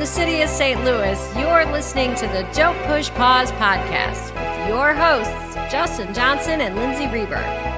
the city of St. Louis, you're listening to the Don't Push Pause podcast with your hosts, Justin Johnson and Lindsay Reber.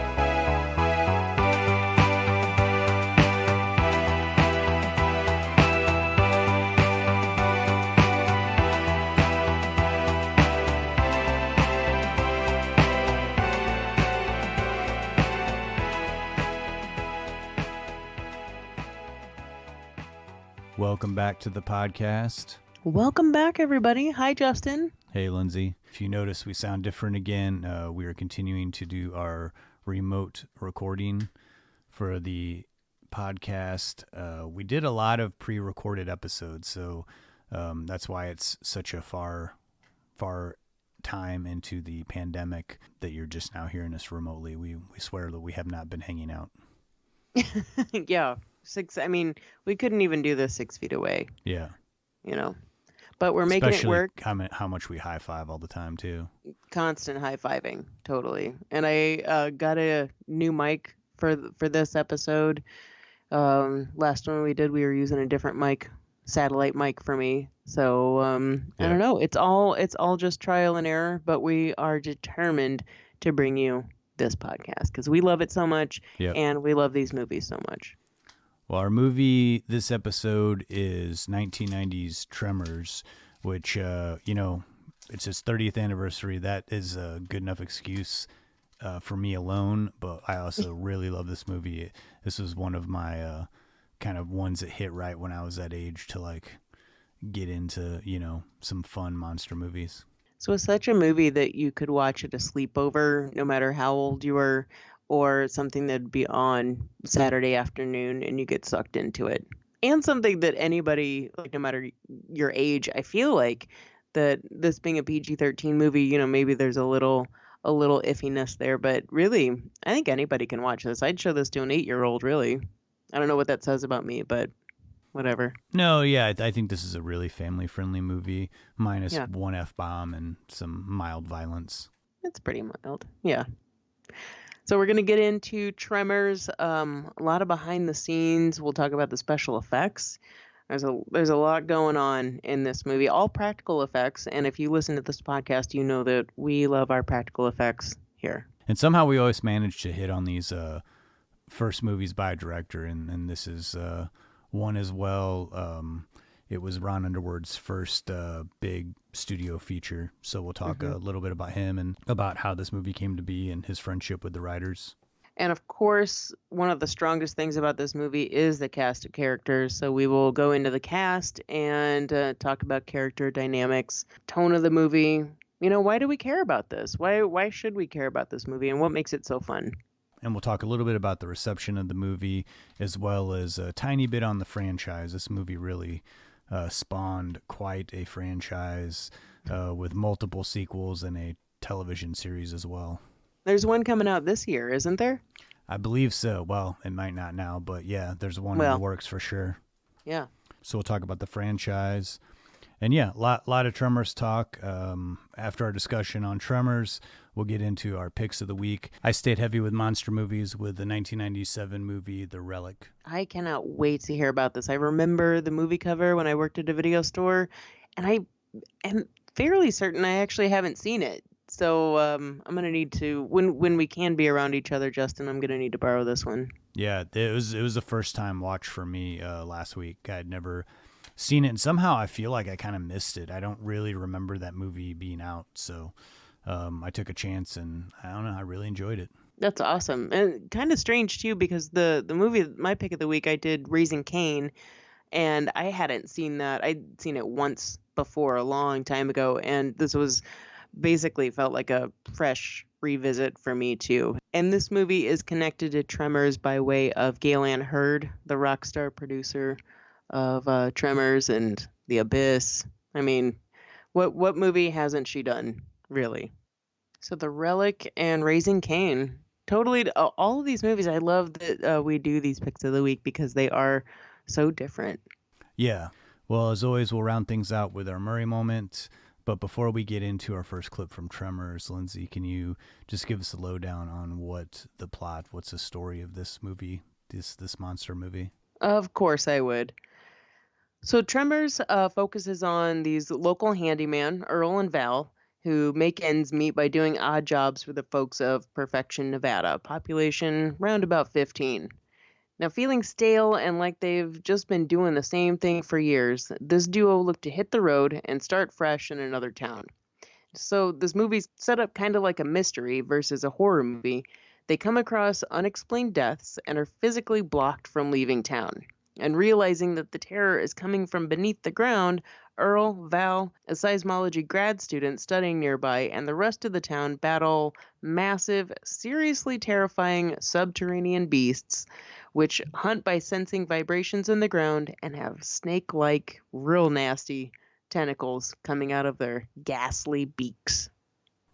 Welcome back to the podcast. Welcome back, everybody. Hi, Justin. Hey, Lindsay. If you notice, we sound different again. We are continuing to do our remote recording for the podcast. We did a lot of pre-recorded episodes, so that's why it's such a far time into the pandemic that you're just now hearing us remotely. We swear that we have not been hanging out. Yeah. We couldn't even do this 6 feet away. Yeah. But we're making it work. How much we high five all the time too. Constant high fiving, totally. And I got a new mic for this episode. Last one we did, we were using a different mic, satellite mic for me. So I don't know. It's all just trial and error, but we are determined to bring you this podcast because we love it so much, and we love these movies so much. Well, our movie this episode is 1990's Tremors, which, it's its 30th anniversary. That is a good enough excuse for me alone, but I also really love this movie. This was one of my kind of ones that hit right when I was that age to, get into, some fun monster movies. So it's such a movie that you could watch at a sleepover, no matter how old you were, or something that'd be on Saturday afternoon and you get sucked into it. And something that anybody, no matter your age, I feel like that this being a PG-13 movie, maybe there's a little iffiness there, but really, I think anybody can watch this. I'd show this to an 8-year-old, really. I don't know what that says about me, but whatever. No, yeah, I think this is a really family-friendly movie, minus one F-bomb and some mild violence. It's pretty mild, yeah. So we're going to get into Tremors, a lot of behind the scenes. We'll talk about the special effects. There's a lot going on in this movie, all practical effects. And if you listen to this podcast, you know that we love our practical effects here. And somehow we always manage to hit on these first movies by a director, and this is one as well. It was Ron Underwood's first big studio feature, so we'll talk a little bit about him and about how this movie came to be and his friendship with the writers. And of course, one of the strongest things about this movie is the cast of characters, so we will go into the cast and talk about character dynamics, tone of the movie. Why do we care about this? Why should we care about this movie, and what makes it so fun? And we'll talk a little bit about the reception of the movie, as well as a tiny bit on the franchise. This movie really spawned quite a franchise with multiple sequels and a television series as well. There's one coming out this year, isn't there? I believe so. Well, it might not now, but yeah, there's one in the works for sure. Yeah. So we'll talk about the franchise. And yeah, a lot of Tremors talk. After our discussion on Tremors, we'll get into our picks of the week. I stayed heavy with monster movies with the 1997 movie, The Relic. I cannot wait to hear about this. I remember the movie cover when I worked at a video store, and I am fairly certain I actually haven't seen it. So I'm going to need to, when we can be around each other, Justin, I'm going to need to borrow this one. Yeah, it was a first-time watch for me last week. I'd never seen it, and somehow I feel like I kind of missed it. I don't really remember that movie being out, so I took a chance, and I don't know, I really enjoyed it. That's awesome. And kind of strange, too, because the movie, my pick of the week, I did Raising Cain, and I hadn't seen that. I'd seen it once before, a long time ago, and this was basically felt like a fresh revisit for me, too. And this movie is connected to Tremors by way of Galen Hurd, the rock star producer of Tremors and The Abyss. I mean, what movie hasn't she done, really? So The Relic and Raising Cain. Totally, all of these movies, I love that we do these picks of the week because they are so different. Yeah. Well, as always, we'll round things out with our Murray moment. But before we get into our first clip from Tremors, Lindsay, can you just give us a lowdown on what's the story of this movie, this monster movie? Of course I would. So Tremors focuses on these local handyman, Earl and Val, who make ends meet by doing odd jobs for the folks of Perfection, Nevada, population round about 15. Now, feeling stale and like they've just been doing the same thing for years, this duo look to hit the road and start fresh in another town. So, this movie's set up kind of like a mystery versus a horror movie. They come across unexplained deaths and are physically blocked from leaving town. And realizing that the terror is coming from beneath the ground, Earl, Val, a seismology grad student studying nearby, and the rest of the town battle massive, seriously terrifying subterranean beasts which hunt by sensing vibrations in the ground and have snake like, real nasty tentacles coming out of their ghastly beaks.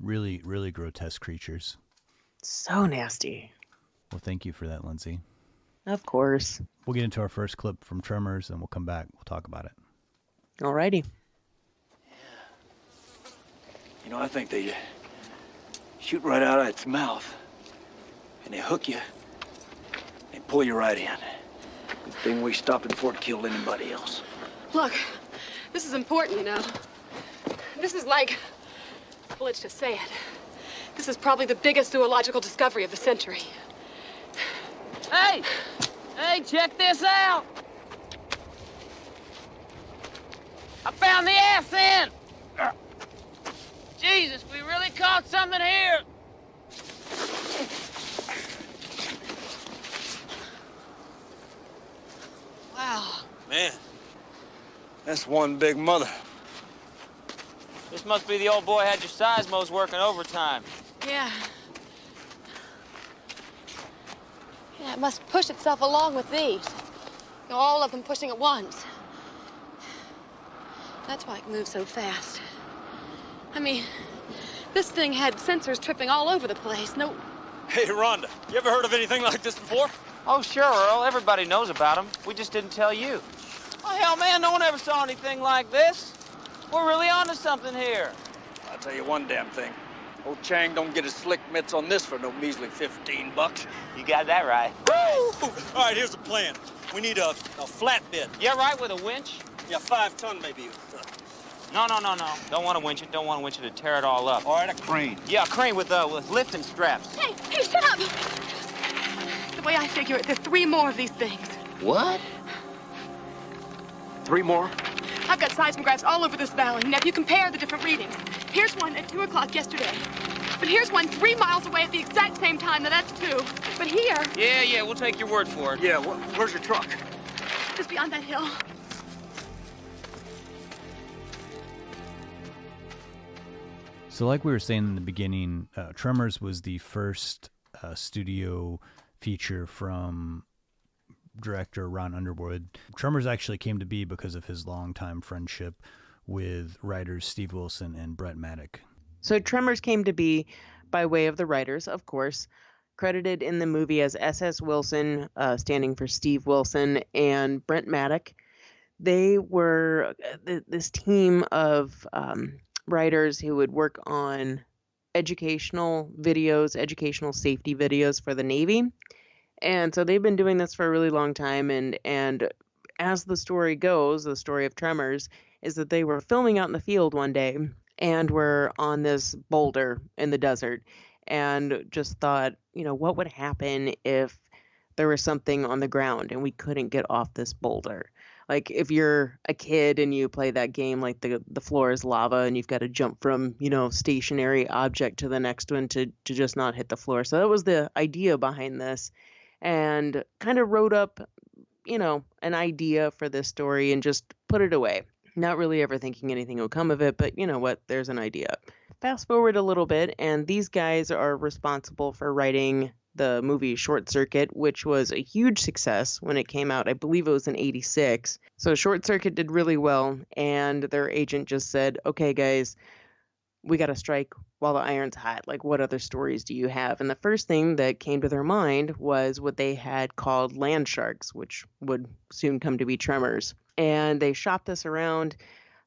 Really, really grotesque creatures. So nasty. Well, thank you for that, Lindsay. Of course. We'll get into our first clip from Tremors, and we'll come back. We'll talk about it. Alrighty. You know, I think they shoot right out of its mouth, and they hook you, and pull you right in. Good thing we stopped it before it killed anybody else. Look, this is important, you know. This is like, well, let's just say it. This is probably the biggest zoological discovery of the century. Hey! Hey, check this out! I found the ass end! Jesus, we really caught something here! Wow. Man, that's one big mother. This must be the old boy had your seismos working overtime. Yeah. Yeah, it must push itself along with these. You know, all of them pushing at once. That's why it moves so fast. I mean, this thing had sensors tripping all over the place. No. Hey, Rhonda, you ever heard of anything like this before? Oh, sure, Earl. Everybody knows about them. We just didn't tell you. Oh, hell, man, no one ever saw anything like this. We're really onto something here. I'll tell you one damn thing. Old Chang don't get his slick mitts on this for no measly $15. You got that right. Woo! All right, here's the plan. We need a flatbed. Yeah, right, with a winch? Yeah, 5 ton maybe. No. Don't want to winch it. Don't want to winch it to tear it all up. All right, a crane. Yeah, a crane with lifting straps. Hey, shut up! The way I figure it, there are 3 more of these things. What? 3 more? I've got seismographs all over this valley. Now, if you compare the different readings, here's one at 2 o'clock yesterday. But here's one 3 miles away at the exact same time. Now, that's 2. But here... Yeah, we'll take your word for it. Yeah, where's your truck? just beyond that hill. So like we were saying in the beginning, Tremors was the first studio feature from director Ron Underwood. Tremors actually came to be because of his longtime friendship with writers Steve Wilson and Brett Maddock. So Tremors came to be by way of the writers, of course, credited in the movie as S.S. Wilson, standing for Steve Wilson, and Brent Maddock. They were this team of writers who would work on educational videos, educational safety videos for the Navy. And so they've been doing this for a really long time. And as the story goes, the story of Tremors is that they were filming out in the field one day and were on this boulder in the desert and just thought, you know, what would happen if there was something on the ground and we couldn't get off this boulder? Like if you're a kid and you play that game, like the floor is lava and you've got to jump from, you know, stationary object to the next one to just not hit the floor. So that was the idea behind this, and kind of wrote up, you know, an idea for this story and just put it away. Not really ever thinking anything will come of it, but you know what? There's an idea. Fast forward a little bit, and these guys are responsible for writing the movie Short Circuit, which was a huge success when it came out. I believe it was in '86. So Short Circuit did really well, and their agent just said, okay, guys, we got to strike while the iron's hot. Like, what other stories do you have? And the first thing that came to their mind was what they had called Land Sharks, which would soon come to be Tremors. And they shopped this around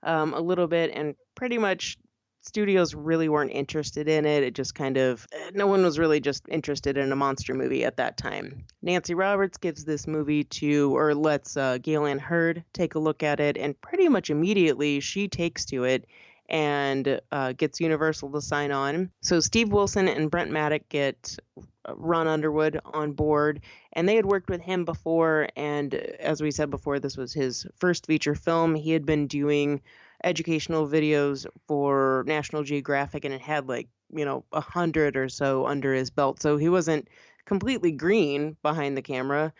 a little bit and pretty much studios really weren't interested in it. It just kind of, no one was really just interested in a monster movie at that time. Nancy Roberts gives this movie to, or lets Gail Ann Hurd take a look at it, and pretty much immediately she takes to it and gets Universal to sign on. So Steve Wilson and Brent Maddock get Ron Underwood on board, and they had worked with him before, and as we said before, this was his first feature film. He had been doing educational videos for National Geographic, and it had 100 or so under his belt, so he wasn't completely green behind the camera,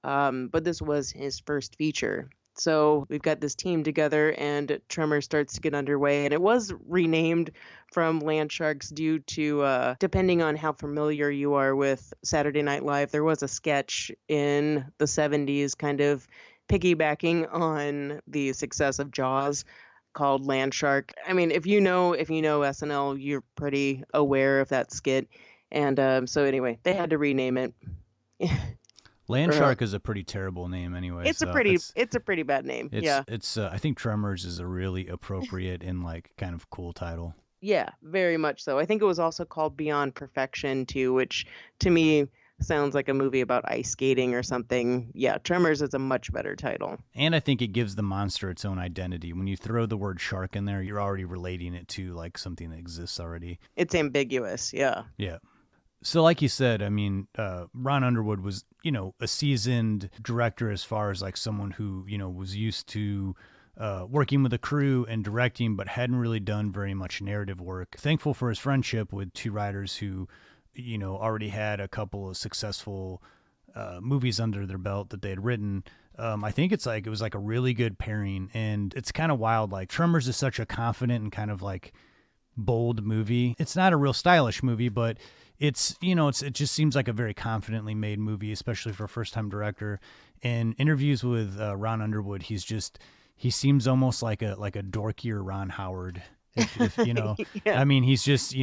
but this was his first feature. So we've got this team together, and Tremors starts to get underway, and it was renamed from Land Sharks due to, depending on how familiar you are with Saturday Night Live, there was a sketch in the 70s kind of piggybacking on the success of Jaws called Land Shark. I mean, if you know SNL, you're pretty aware of that skit. And so anyway, they had to rename it. Land Shark is a pretty terrible name anyway. It's a pretty bad name. It's I think Tremors is a really appropriate and kind of cool title. Yeah, very much so. I think it was also called Beyond Perfection too, which to me sounds like a movie about ice skating or something. Yeah, Tremors is a much better title. And I think it gives the monster its own identity. When you throw the word shark in there, you're already relating it to something that exists already. It's ambiguous, yeah. Yeah. So like you said, I mean, Ron Underwood was, a seasoned director as far as someone who, was used to working with a crew and directing, but hadn't really done very much narrative work. Thankful for his friendship with two writers who already had a couple of successful movies under their belt that they had written. I think it was a really good pairing, and it's kind of wild. Tremors is such a confident and kind of bold movie. It's not a real stylish movie, but it just seems like a very confidently made movie, especially for a first-time director. In interviews with Ron Underwood, he seems almost like a dorkier Ron Howard. If yeah. I mean, he's just,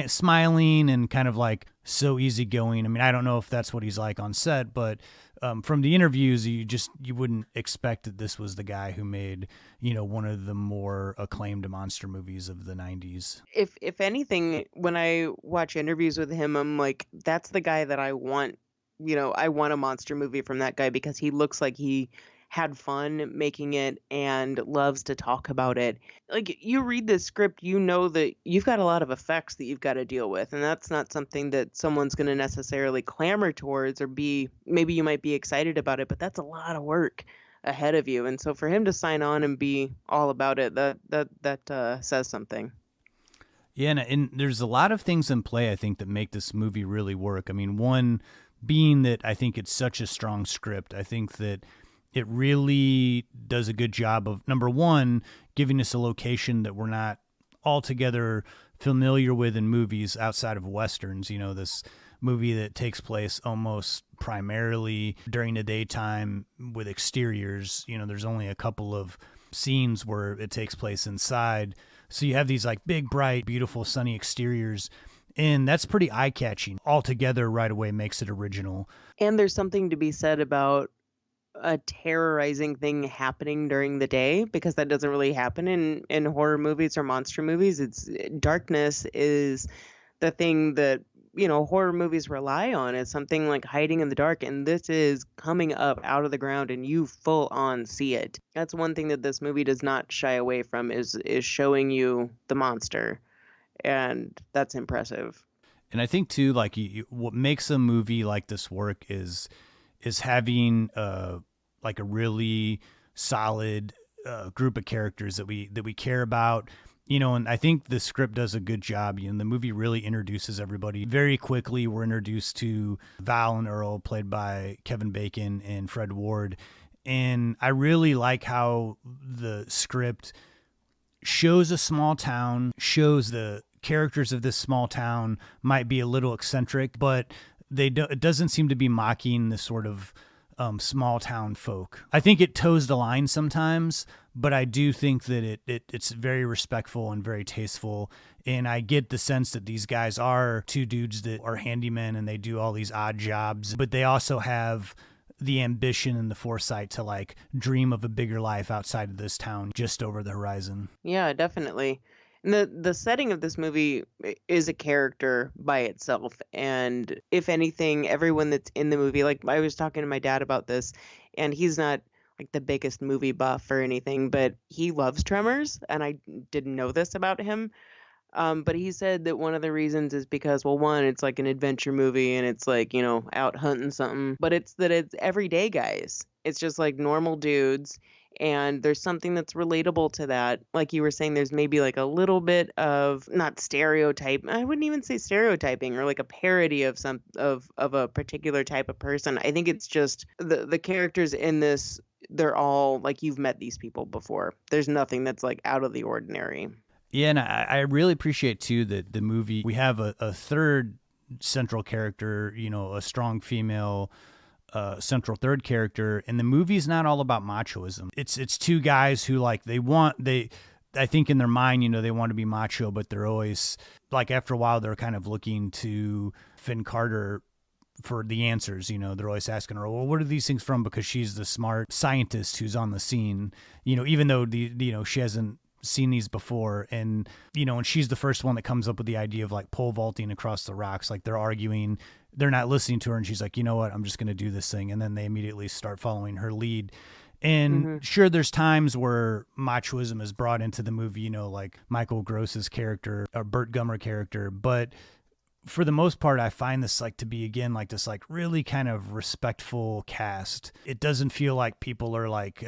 smiling and kind of so easygoing. I mean, I don't know if that's what he's like on set, but from the interviews, you wouldn't expect that this was the guy who made, one of the more acclaimed monster movies of the 90s. If anything, when I watch interviews with him, I'm like, that's the guy that I want. I want a monster movie from that guy because he looks like he had fun making it and loves to talk about it. You read this script, that you've got a lot of effects that you've got to deal with, and that's not something that someone's going to necessarily clamor towards or maybe you might be excited about it, but that's a lot of work ahead of you. And so for him to sign on and be all about it, that says something. Yeah, and there's a lot of things in play, I think, that make this movie really work. I mean, one being that I think it's such a strong script. I think that it really does a good job of, number one, giving us a location that we're not altogether familiar with in movies outside of Westerns. This movie that takes place almost primarily during the daytime with exteriors. There's only a couple of scenes where it takes place inside. So you have these big, bright, beautiful, sunny exteriors. And that's pretty eye-catching. Altogether, right away, makes it original. And there's something to be said about a terrorizing thing happening during the day, because that doesn't really happen in horror movies or monster movies. Darkness is the thing that horror movies rely on. It's something like hiding in the dark, and this is coming up out of the ground and you full on see it. That's one thing that this movie does not shy away from, is showing you the monster, and that's impressive. And I think too, what makes a movie like this work is having a really solid group of characters that we care about, and I think the script does a good job. The movie really introduces everybody very quickly. We're introduced to Val and Earl, played by Kevin Bacon and Fred Ward, and I really like how the script shows a small town, shows the characters of this small town might be a little eccentric, but it doesn't seem to be mocking the sort of small town folk. I think it toes the line sometimes, but I do think that it's very respectful and very tasteful. And I get the sense that these guys are two dudes that are handymen and they do all these odd jobs, but they also have the ambition and the foresight to dream of a bigger life outside of this town just over the horizon. Yeah, definitely. And the setting of this movie is a character by itself. And if anything, everyone that's in the movie, like I was talking to my dad about this, and he's not like the biggest movie buff or anything, but he loves Tremors, and I didn't know this about him. But he said that one of the reasons is because, well, one, it's like an adventure movie and it's like, out hunting something, but it's that it's everyday guys. It's just like normal dudes. And there's something that's relatable to that. Like you were saying, there's maybe like a little bit of not stereotype. I wouldn't even say stereotyping or like a parody of of a particular type of person. I think it's just the characters in this, they're all like, you've met these people before. There's nothing that's like out of the ordinary. Yeah, and I really appreciate, too, that the movie, we have a third central character, a strong female central third character, and the movie's not all about machoism. It's two guys who, like, I think in their mind, they want to be macho, but they're always, like, after a while, they're kind of looking to Finn Carter for the answers. They're always asking her, well, what are these things from? Because she's the smart scientist who's on the scene, even though, she hasn't seen these before, and and she's the first one that comes up with the idea of like pole vaulting across the rocks. Like they're arguing, they're not listening to her, and she's like, you know what, I'm just going to do this thing, and then they immediately start following her lead. And sure, there's times where machoism is brought into the movie, like Michael Gross's character or Burt Gummer character, but for the most part, I find this like to be, again, like this like really kind of respectful cast. It doesn't feel like people are like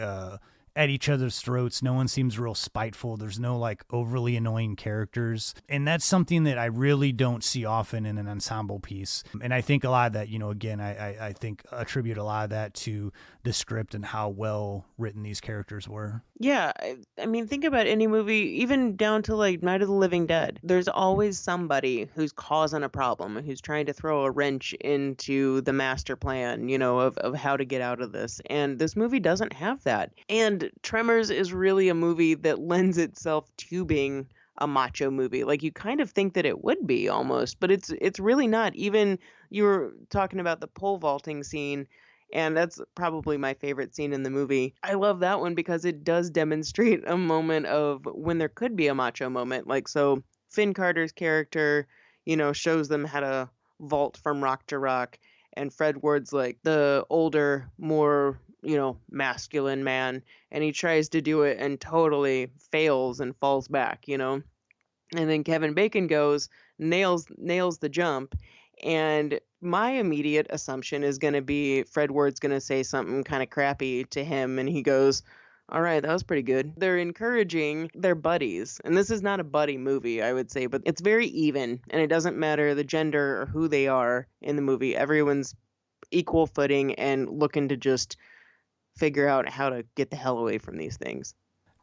at each other's throats. No one seems real spiteful. There's no like overly annoying characters. And that's something that I really don't see often in an ensemble piece. And I think a lot of that, again, I think attribute a lot of that to the script and how well written these characters were. Yeah, I mean, think about any movie, even down to like Night of the Living Dead. There's always somebody who's causing a problem, who's trying to throw a wrench into the master plan, of how to get out of this. And this movie doesn't have that. And Tremors is really a movie that lends itself to being a macho movie. Like you kind of think that it would be almost, but it's really not. Even you were talking about the pole vaulting scene, and that's probably my favorite scene in the movie. I love that one because it does demonstrate a moment of when there could be a macho moment. Like, so Finn Carter's character, shows them how to vault from rock to rock. And Fred Ward's like the older, more, masculine man. And he tries to do it and totally fails and falls back, And then Kevin Bacon goes, nails the jump. And my immediate assumption is going to be Fred Ward's going to say something kind of crappy to him. And he goes, all right, that was pretty good. They're encouraging their buddies. And this is not a buddy movie, I would say, but it's very even. And it doesn't matter the gender or who they are in the movie. Everyone's equal footing and looking to just figure out how to get the hell away from these things.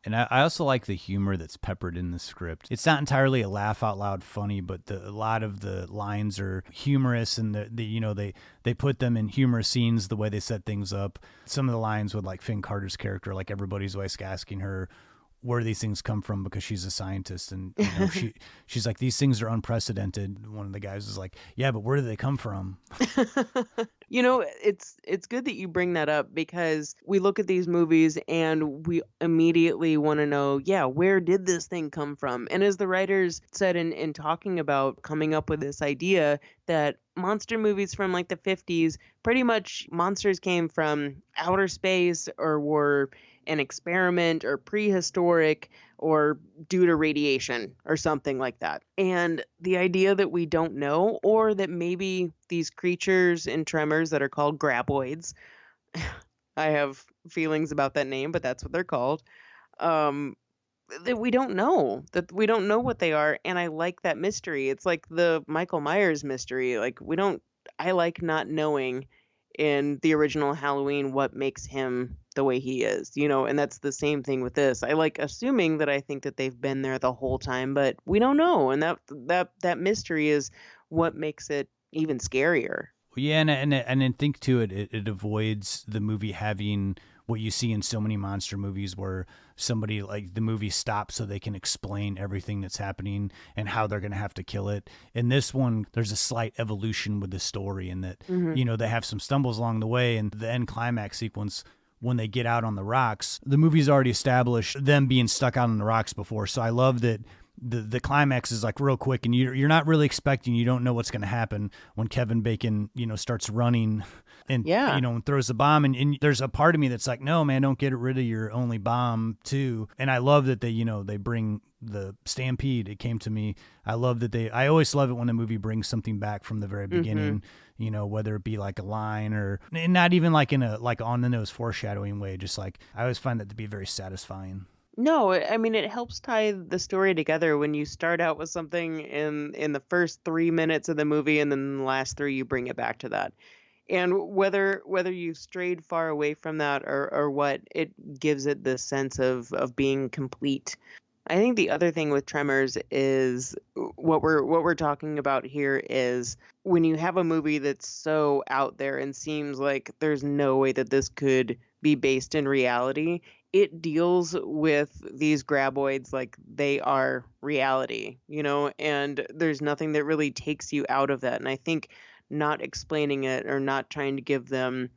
And I also like the humor that's peppered in the script. It's not entirely a laugh out loud funny, but a lot of the lines are humorous, and they put them in humorous scenes the way they set things up. Some of the lines with like Finn Carter's character, like everybody's always asking her where these things come from because she's a scientist, and she's like, these things are unprecedented. One of the guys is like, yeah, but where do they come from? It's good that you bring that up because we look at these movies and we immediately want to know, where did this thing come from? And as the writers said in talking about coming up with this idea that monster movies from like the 50s, pretty much monsters came from outer space or were an experiment or prehistoric or due to radiation or something like that. And the idea that we don't know, or that maybe these creatures in Tremors that are called Graboids, I have feelings about that name, but that's what they're called, that we don't know what they are. And I like that mystery. It's like the Michael Myers mystery. Like I like not knowing in the original Halloween what makes him the way he is, and that's the same thing with this. I like assuming that I think that they've been there the whole time, but we don't know. And that mystery is what makes it even scarier. Yeah, and then think too, it avoids the movie having what you see in so many monster movies where somebody, like, the movie stops so they can explain everything that's happening and how they're going to have to kill it. In this one, there's a slight evolution with the story in that, they have some stumbles along the way, and the end climax sequence, when they get out on the rocks, the movie's already established them being stuck out on the rocks before. So I love that the climax is like real quick, and you're not really expecting, you don't know what's going to happen when Kevin Bacon, starts running and, and throws the bomb. And there's a part of me that's like, no, man, don't get rid of your only bomb too. And I love that they bring the stampede. It came to me. I love that I always love it when a movie brings something back from the very beginning, whether it be like a line or not even like in a, like on the nose foreshadowing way. Just like, I always find that to be very satisfying. No, I mean, it helps tie the story together when you start out with something in the first 3 minutes of the movie, and then the last 3 you bring it back to that. And whether you strayed far away from that or what, it gives it this sense of being complete. I think the other thing with Tremors is what we're talking about here is when you have a movie that's so out there and seems like there's no way that this could be based in reality, it deals with these graboids like they are reality, and there's nothing that really takes you out of that. And I think not explaining it or not trying to give them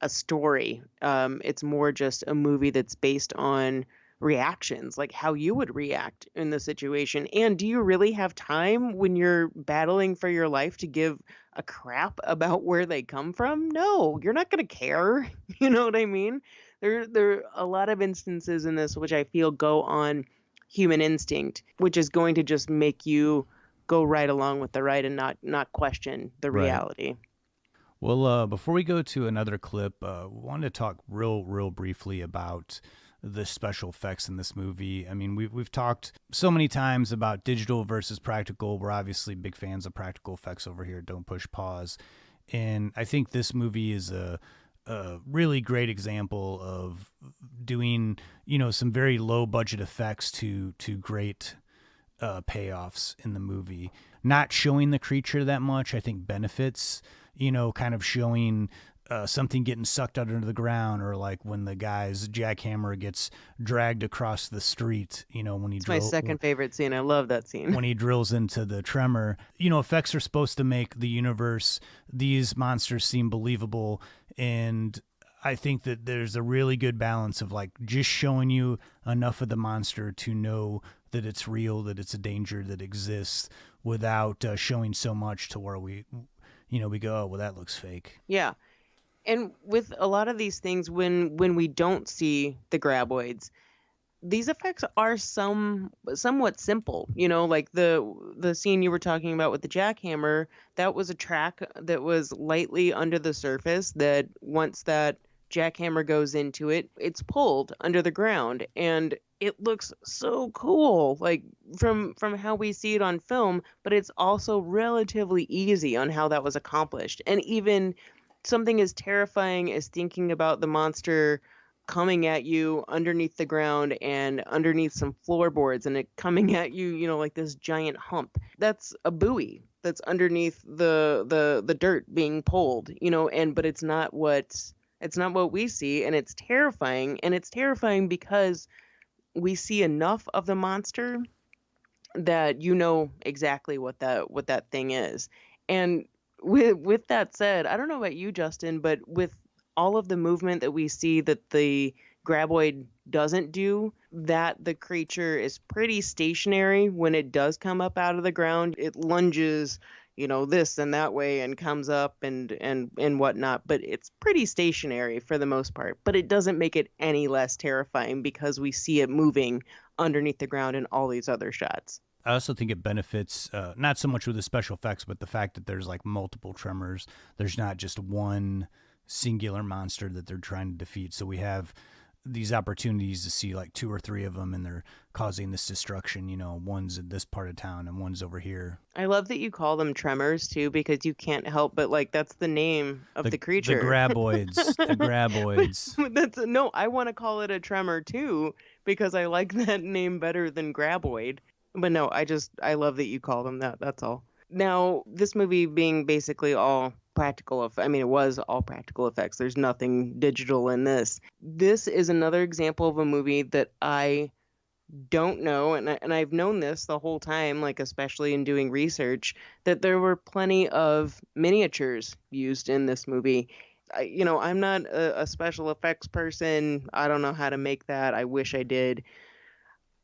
a story, it's more just a movie that's based on reactions, like how you would react in the situation. And do you really have time when you're battling for your life to give a crap about where they come from? No, you're not going to care. You know what I mean? There are a lot of instances in this which I feel go on human instinct, which is going to just make you go right along with the ride and not question the reality. Right. Well, before we go to another clip, we wanted to talk real briefly about the special effects in this movie. I mean, we've talked so many times about digital versus practical. We're obviously big fans of practical effects over here. Don't push pause. And I think this movie is a really great example of doing, some very low budget effects to great payoffs in the movie. Not showing the creature that much, I think, benefits, kind of showing something getting sucked under the ground, or like when the guy's jackhammer gets dragged across the street, when he my second favorite scene. I love that scene. When he drills into the tremor. Effects are supposed to make the universe, these monsters seem believable, and I think that there's a really good balance of like just showing you enough of the monster to know that it's real, that it's a danger that exists, without showing so much to where we go, oh, well, that looks fake. Yeah. And with a lot of these things, when we don't see the graboids, these effects are somewhat simple. Like the scene you were talking about with the jackhammer, that was a track that was lightly under the surface, that once that jackhammer goes into it, it's pulled under the ground, and it looks so cool, like from how we see it on film, but it's also relatively easy on how that was accomplished. And even something as terrifying as thinking about the monster coming at you underneath the ground and underneath some floorboards, and it coming at you, like this giant hump. That's a buoy that's underneath the dirt being pulled, but it's not what we see, and it's terrifying. And it's terrifying because we see enough of the monster that exactly what that thing is. And with that said, I don't know about you, Justin, but with all of the movement that we see that the graboid doesn't do, that the creature is pretty stationary when it does come up out of the ground. It lunges, this and that way and comes up and whatnot, but it's pretty stationary for the most part. But it doesn't make it any less terrifying because we see it moving underneath the ground in all these other shots. I also think it benefits, not so much with the special effects, but the fact that there's like multiple Tremors. There's not just one singular monster that they're trying to defeat. So we have these opportunities to see like 2 or 3 of them, and they're causing this destruction. One's in this part of town and one's over here. I love that you call them Tremors too, because you can't help but that's the name of the creature. The Graboids. The Graboids. No, I want to call it a Tremor too, because I like that name better than Graboid. But no, I love that you call them that. That's all. Now, this movie being basically all practical, it was all practical effects. There's nothing digital in this. This is another example of a movie that I don't know, and I've known this the whole time, especially in doing research, that there were plenty of miniatures used in this movie. I'm not a special effects person. I don't know how to make that. I wish I did.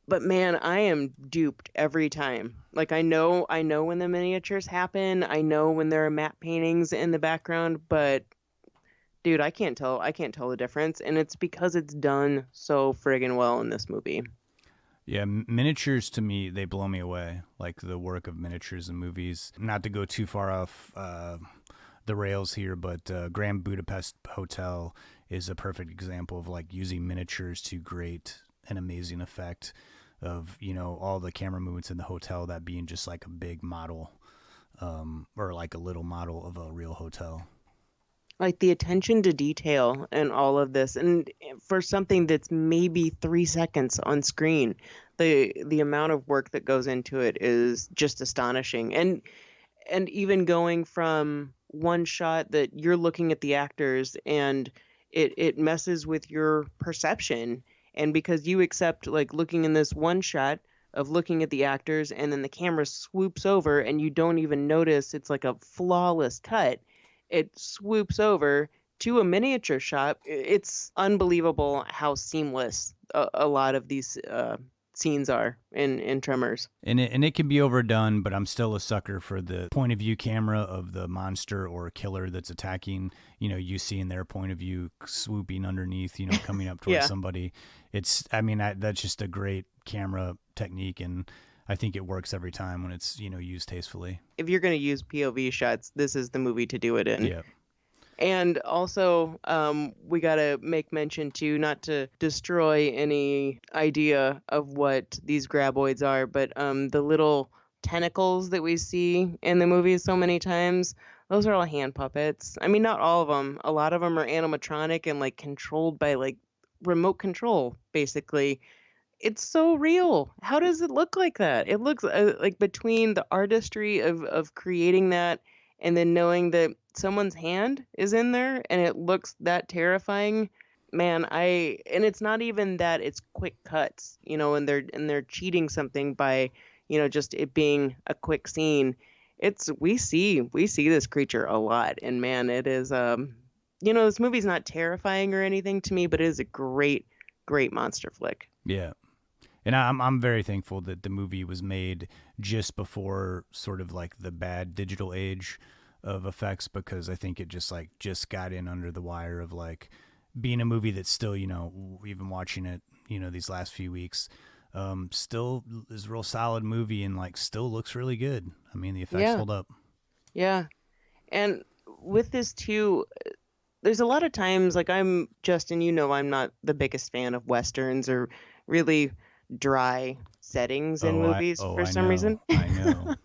But man, I am duped every time. Like I know when the miniatures happen. I know when there are matte paintings in the background, but dude, I can't tell the difference, and it's because it's done so friggin' well in this movie. Yeah, miniatures to me, they blow me away. Like the work of miniatures in movies. Not to go too far off the rails here, but Grand Budapest Hotel is a perfect example of like using miniatures to create an amazing effect of, you know, all the camera movements in the hotel, that being just like a big model or like a little model of a real hotel. Like the attention to detail and all of this, and for something that's maybe 3 seconds on screen, the amount of work that goes into it is just astonishing. And even going from one shot that you're looking at the actors and it messes with your perception, and because you accept like looking in this one shot of looking at the actors, and then the camera swoops over and you don't even notice it's like a flawless cut. It swoops over to a miniature shot. It's unbelievable how seamless a lot of these scenes are in Tremors. And it can be overdone, but I'm still a sucker for the point of view camera of the monster or killer that's attacking. You know, you seeing their point of view swooping underneath, you know, coming up towards Yeah. somebody. It's, I mean, that's just a great camera technique, and I think it works every time when it's, you know, used tastefully. If you're going to use POV shots, this is the movie to do it in. Yeah. And also, we got to make mention too, not to destroy any idea of what these graboids are, but the little tentacles that we see in the movie so many times, those are all hand puppets. I mean, not all of them. A lot of them are animatronic and like controlled by like remote control, basically. It's so real. How does it look like that? It looks like between the artistry of creating that and then knowing that someone's hand is in there and it looks that terrifying. Man, and it's not even that it's quick cuts, you know, and they're cheating something by, you know, just it being a quick scene. We see this creature a lot, and man, it is you know, this movie's not terrifying or anything to me, but it is a great monster flick. Yeah. And I'm very thankful that the movie was made just before sort of like the bad digital age of effects, because I think it just got in under the wire of like being a movie that's still, you know, even watching it, you know, these last few weeks, still is a real solid movie and like still looks really good. I mean, the effects hold up. Yeah. And with this too, there's a lot of times, like Justin, you know, I'm not the biggest fan of Westerns or really dry settings in movies for some reason. I know.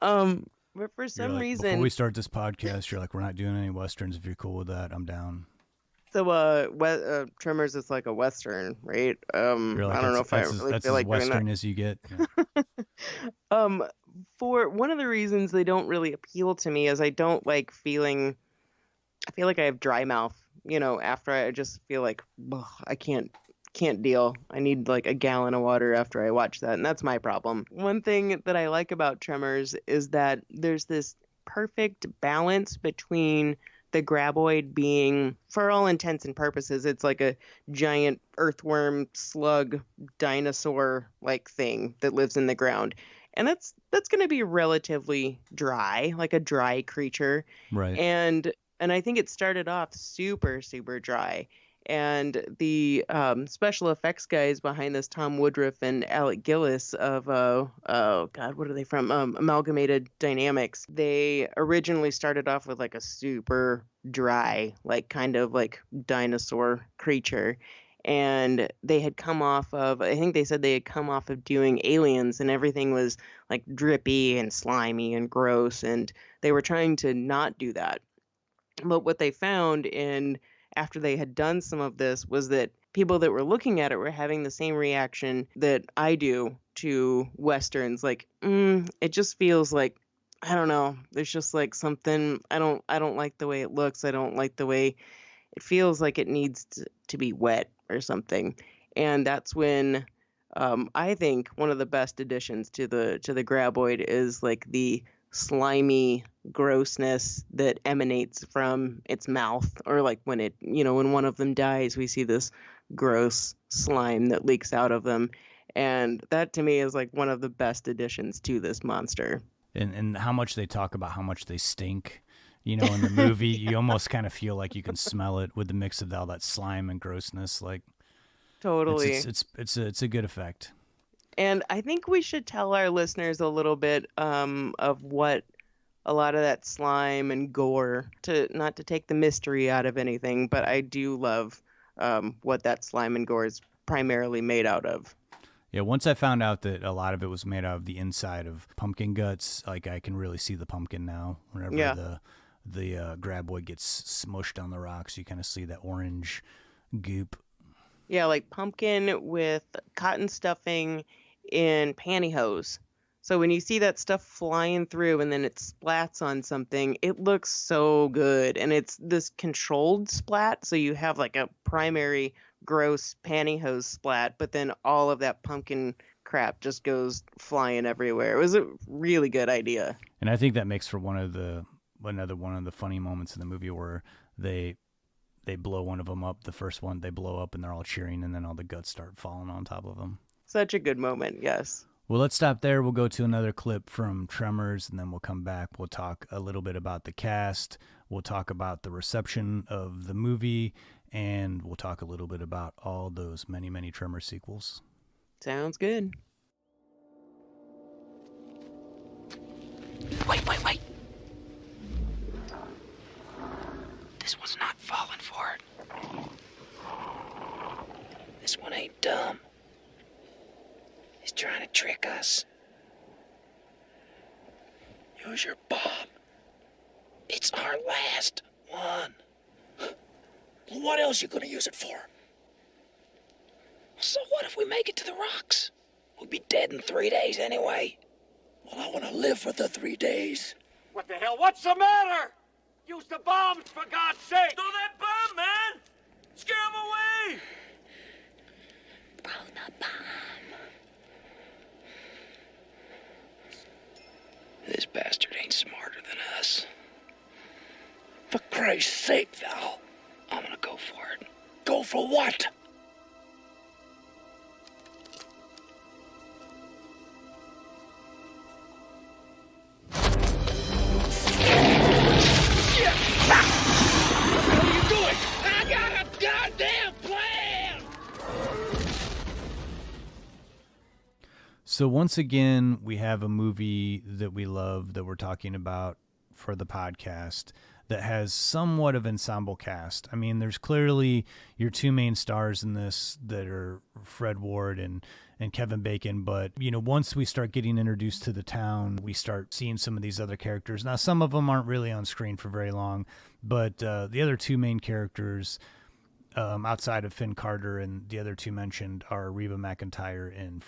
But for You're some like, reason, before we start this podcast, you're like, we're not doing any Westerns. If you're cool with that, I'm down. so Tremors is like a Western, right? You're like, I don't know if I really that's feel as like doing Western that. as you get. For one of the reasons they don't really appeal to me is I don't like feeling. I feel like I have dry mouth, you know, after I just feel like I can't deal. I need like a gallon of water after I watch that, and that's my problem. One thing that I like about Tremors is that there's this perfect balance between the graboid being, for all intents and purposes, it's like a giant earthworm slug dinosaur like thing that lives in the ground. And that's going to be relatively dry, like a dry creature. Right. And I think it started off super, super dry. And the special effects guys behind this, Tom Woodruff and Alec Gillis of, oh God, what are they from? Amalgamated Dynamics. They originally started off with like a super dry, like kind of like dinosaur creature. And they had come off of, I think they said they had come off of doing Aliens, and everything was like drippy and slimy and gross. And they were trying to not do that. But what they found after they had done some of this was that people that were looking at it were having the same reaction that I do to Westerns. Like, it just feels like, I don't know. There's just like something, I don't like the way it looks. I don't like the way it feels like it needs to be wet or something. And that's when I think one of the best additions to the Graboid is like the slimy grossness that emanates from its mouth, or like when when one of them dies, we see this gross slime that leaks out of them. And that to me is like one of the best additions to this monster. And how much they talk about how much they stink. In the movie, you almost kind of feel like you can smell it with the mix of all that slime and grossness. Like, Totally. It's a good effect. And I think we should tell our listeners a little bit of what a lot of that slime and gore, not to take the mystery out of anything, but I do love what that slime and gore is primarily made out of. Yeah, once I found out that a lot of it was made out of the inside of pumpkin guts, like I can really see the pumpkin now. Whenever the Graboid gets smushed on the rocks, you kind of see that orange goop. Yeah, like pumpkin with cotton stuffing in pantyhose. So when you see that stuff flying through and then it splats on something, it looks so good. And it's this controlled splat, so you have like a primary gross pantyhose splat, but then all of that pumpkin crap just goes flying everywhere. It was a really good idea. And I think that makes for another one of the funny moments in the movie where they blow one of them up. The first one they blow up and they're all cheering, and then all the guts start falling on top of them. Such a good moment, yes. Well, let's stop there. We'll go to another clip from Tremors, and then we'll come back. We'll talk a little bit about the cast. We'll talk about the reception of the movie, and we'll talk a little bit about all those many, many Tremors sequels. Sounds good. Wait. This one's not falling for it. This one ain't dumb. He's trying to trick us. Use your bomb. It's our last one. Well, what else you gonna use it for? So what if we make it to the rocks? We'll be dead in 3 days anyway. Well, I wanna live for the 3 days. What the hell? What's the matter? Use the bombs, for God's sake! Throw that bomb, man! Scare them away! Throw the bomb. This bastard ain't smarter than us. For Christ's sake, Val, I'm gonna go for it. Go for what? So once again, we have a movie that we love that we're talking about for the podcast that has somewhat of ensemble cast. I mean, there's clearly your two main stars in this that are Fred Ward and Kevin Bacon. But, once we start getting introduced to the town, we start seeing some of these other characters. Now, some of them aren't really on screen for very long, but the other two main characters outside of Finn Carter and the other two mentioned are Reba McEntire and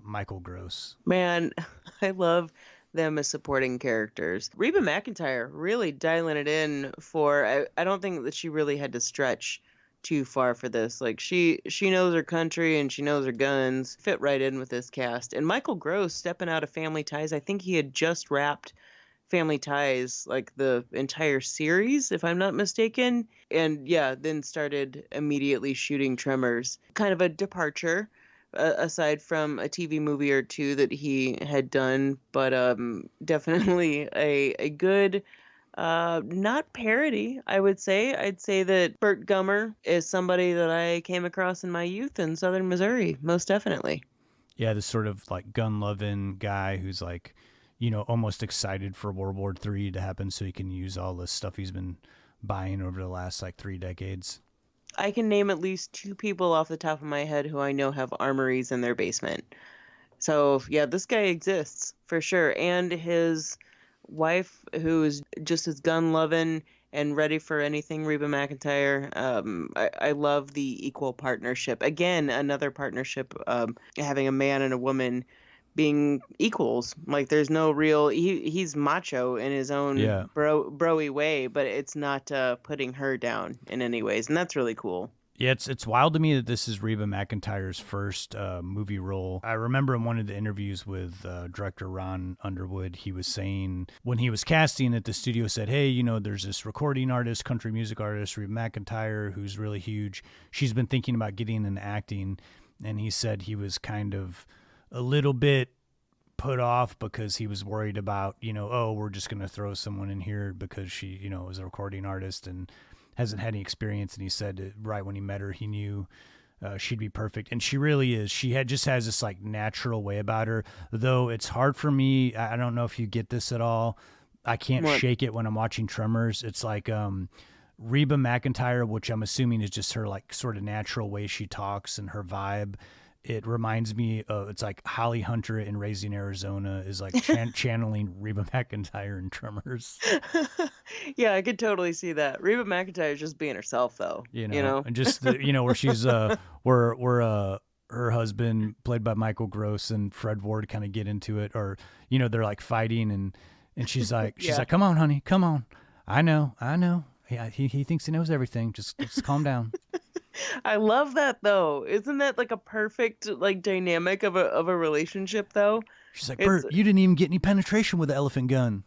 Michael Gross. Man, I love them as supporting characters. Reba McEntire really dialing it in for, I don't think that she really had to stretch too far for this. Like she knows her country and she knows her guns, fit right in with this cast. And Michael Gross stepping out of Family Ties, I think he had just wrapped Family Ties, like the entire series, if I'm not mistaken. And yeah, then started immediately shooting Tremors. Kind of a departure, aside from a TV movie or two that he had done, but definitely a good, not parody, I would say. I'd say that Burt Gummer is somebody that I came across in my youth in southern Missouri, most definitely. Yeah, this sort of like gun-loving guy who's like, almost excited for World War III to happen so he can use all the stuff he's been buying over the last 3 decades. I can name at least 2 people off the top of my head who I know have armories in their basement. So, yeah, this guy exists for sure. And his wife, who is just as gun-loving and ready for anything, Reba McEntire. I love the equal partnership. Again, another partnership, having a man and a woman being equals. Like, there's no real... He's macho in his own broy way, but it's not putting her down in any ways, and that's really cool. Yeah, it's wild to me that this is Reba McEntire's first movie role. I remember in one of the interviews with director Ron Underwood, he was saying when he was casting it, the studio said, hey, you know, there's this recording artist, country music artist, Reba McEntire, who's really huge. She's been thinking about getting into acting. And he said he was kind of a little bit put off because he was worried about, you know, oh, we're just going to throw someone in here because she, you know, is a recording artist and hasn't had any experience. And he said right when he met her, he knew she'd be perfect. And she really is. She just has this like natural way about her, though it's hard for me. I don't know if you get this at all. I can't shake it when I'm watching Tremors. It's like Reba McEntire, which I'm assuming is just her like sort of natural way she talks and her vibe. It reminds me of, it's like Holly Hunter in Raising Arizona is like channeling Reba McEntire in Tremors. Yeah, I could totally see that. Reba McEntire is just being herself, though. You know? And just where she's where her husband, played by Michael Gross, and Fred Ward kind of get into it, or you know, they're like fighting, and she's like like, come on, honey, come on, I know. Yeah, he thinks he knows everything. Just calm down. I love that though. Isn't that like a perfect like dynamic of a relationship though? She's like, Bert, you didn't even get any penetration with the elephant gun.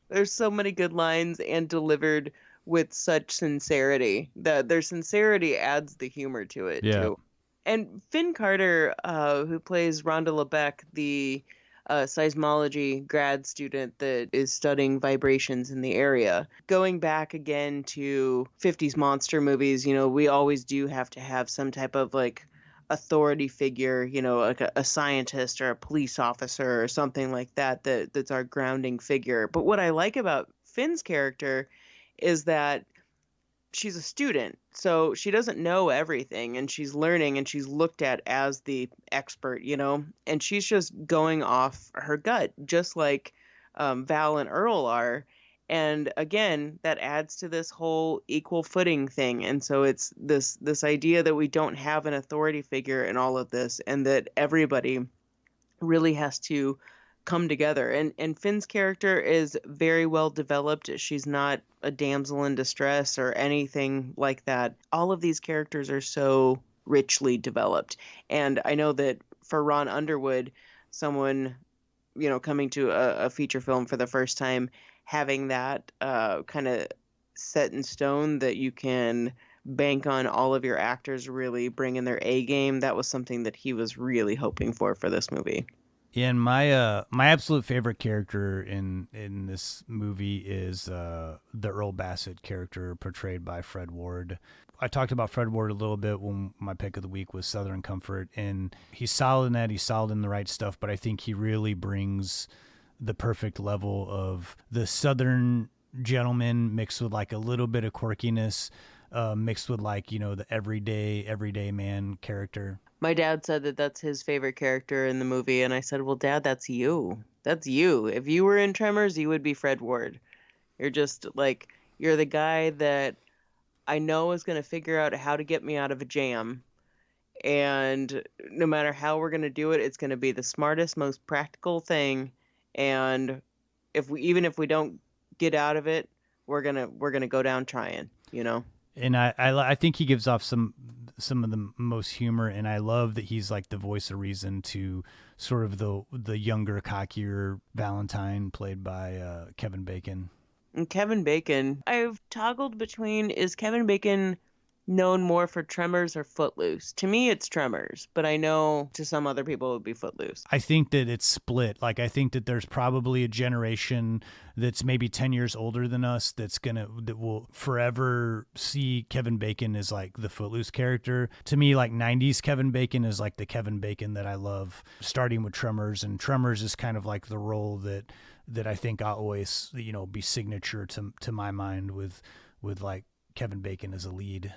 There's so many good lines and delivered with such sincerity that their sincerity adds the humor to it too. And Finn Carter, who plays Rhonda LeBeck, the seismology grad student that is studying vibrations in the area. Going back again to 50s monster movies, you know, we always do have to have some type of like authority figure, you know, like a scientist or a police officer or something like that's our grounding figure. But what I like about Finn's character is that she's a student, so she doesn't know everything, and she's learning, and she's looked at as the expert, you know, and she's just going off her gut, just like Val and Earl are. And again, that adds to this whole equal footing thing. And so it's this idea that we don't have an authority figure in all of this, and that everybody really has to come together. And Finn's character is very well developed. She's not a damsel in distress or anything like that. All of these characters are so richly developed. And I know that for Ron Underwood, someone, you know, coming to a feature film for the first time, having that kind of set in stone that you can bank on all of your actors really bringing their A game, that was something that he was really hoping for this movie. Yeah, and my absolute favorite character in this movie is the Earl Bassett character portrayed by Fred Ward. I talked about Fred Ward a little bit when my pick of the week was Southern Comfort, and he's solid in that. He's solid in the right stuff, but I think he really brings the perfect level of the Southern gentleman mixed with like a little bit of quirkiness, mixed with like, you know, the everyday man character. My dad said that that's his favorite character in the movie, and I said, well, Dad, that's you. That's you. If you were in Tremors, you would be Fred Ward. You're just like, you're the guy that I know is going to figure out how to get me out of a jam, and no matter how we're going to do it, it's going to be the smartest, most practical thing, and if we don't get out of it, we're gonna go down trying, you know. And I think he gives off some of the most humor, and I love that he's like the voice of reason to sort of the younger, cockier Valentine, played by Kevin Bacon. And Kevin Bacon, I've toggled between, is Kevin Bacon known more for Tremors or Footloose? To me, it's Tremors, but I know to some other people it would be Footloose. I think that it's split. Like, I think that there's probably a generation that's maybe 10 years older than us that will forever see Kevin Bacon as like the Footloose character. To me, like 90s Kevin Bacon is like the Kevin Bacon that I love, starting with Tremors, and Tremors is kind of like the role that I think I'll always, you know, be signature to my mind with like Kevin Bacon as a lead.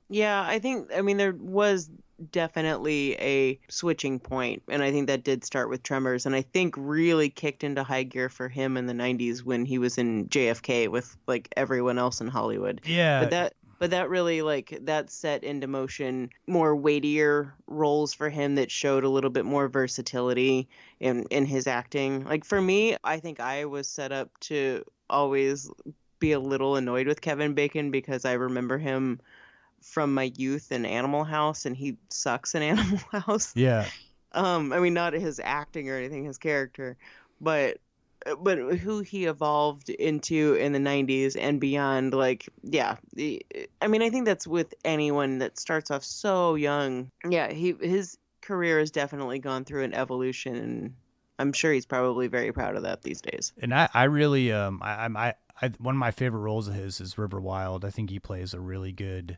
Yeah, I mean, there was definitely a switching point, and I think that did start with Tremors, and I think really kicked into high gear for him in the 90s when he was in JFK with, like, everyone else in Hollywood. Yeah. But that really, like, that set into motion more weightier roles for him that showed a little bit more versatility in his acting. Like, for me, I think I was set up to always be a little annoyed with Kevin Bacon because I remember him from my youth in Animal House, and he sucks in Animal House. Yeah. I mean, not his acting or anything, his character, but who he evolved into in the 90s and beyond. Like, yeah, I mean, I think that's with anyone that starts off so young. Yeah, his career has definitely gone through an evolution, and I'm sure he's probably very proud of that these days. And I really one of my favorite roles of his is River Wild. I think he plays a really good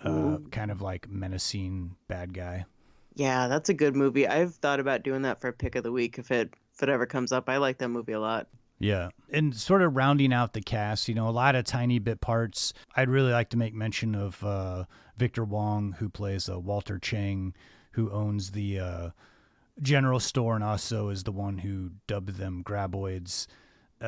kind of like menacing bad guy. Yeah, that's a good movie. I've thought about doing that for a pick of the week if it ever comes up. I like that movie a lot. Yeah. And sort of rounding out the cast, a lot of tiny bit parts. I'd really like to make mention of Victor Wong, who plays Walter Chang, who owns the general store and also is the one who dubbed them Graboids.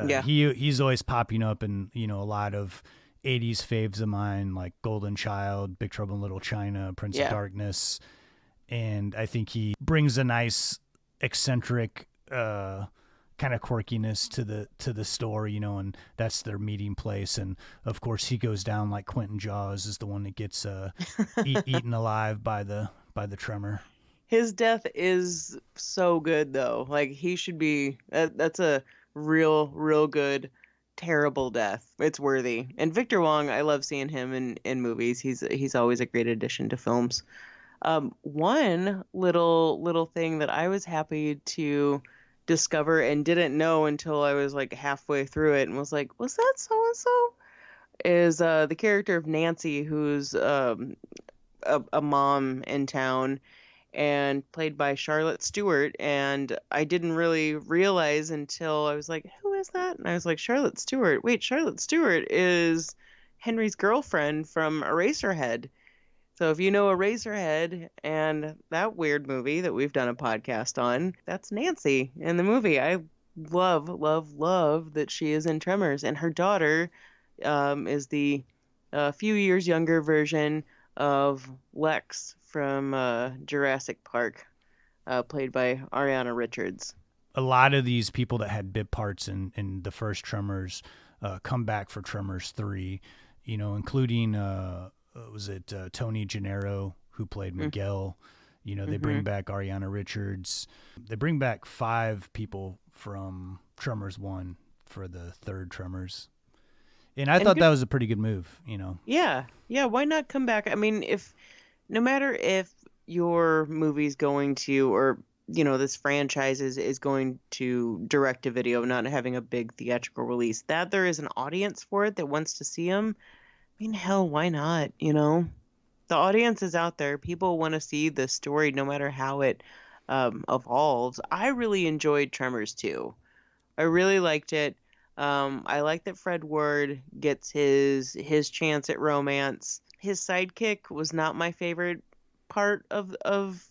Yeah. He's always popping up in, a lot of 80s faves of mine, like Golden Child, Big Trouble in Little China, Prince of Darkness. And I think he brings a nice eccentric kind of quirkiness to the store, and that's their meeting place. And of course he goes down like Quentin Jaws is the one that gets eaten alive by the tremor. His death is so good though. Like he should be that's a real good terrible death. It's worthy. And Victor Wong, I love seeing him in movies. He's always a great addition to films. One little thing that I was happy to discover and didn't know until I was like halfway through it and was like, was that so-and-so? Is the character of Nancy, who's a mom in town and played by Charlotte Stewart. And I didn't really realize until I was like, who is that? And I was like, Charlotte Stewart. Wait, Charlotte Stewart is Henry's girlfriend from Eraserhead. So if you know Eraserhead and that weird movie that we've done a podcast on, that's Nancy in the movie. I love that she is in Tremors. And her daughter is the few years younger version of Lex from Jurassic Park, played by Ariana Richards. A lot of these people that had bit parts in the first Tremors come back for Tremors 3, including... was it Tony Gennaro, who played Miguel? They bring back Ariana Richards. They bring back 5 people from Tremors 1 for the third Tremors. And I thought that was a pretty good move, Yeah, why not come back? I mean, no matter if your movie's going to, or, this franchise is going to direct a video, not having a big theatrical release, that there is an audience for it that wants to see them. I mean, hell, why not? The audience is out there. People want to see the story no matter how it evolves. I really enjoyed Tremors 2. I really liked it. I like that Fred Ward gets his chance at romance. His sidekick was not my favorite part of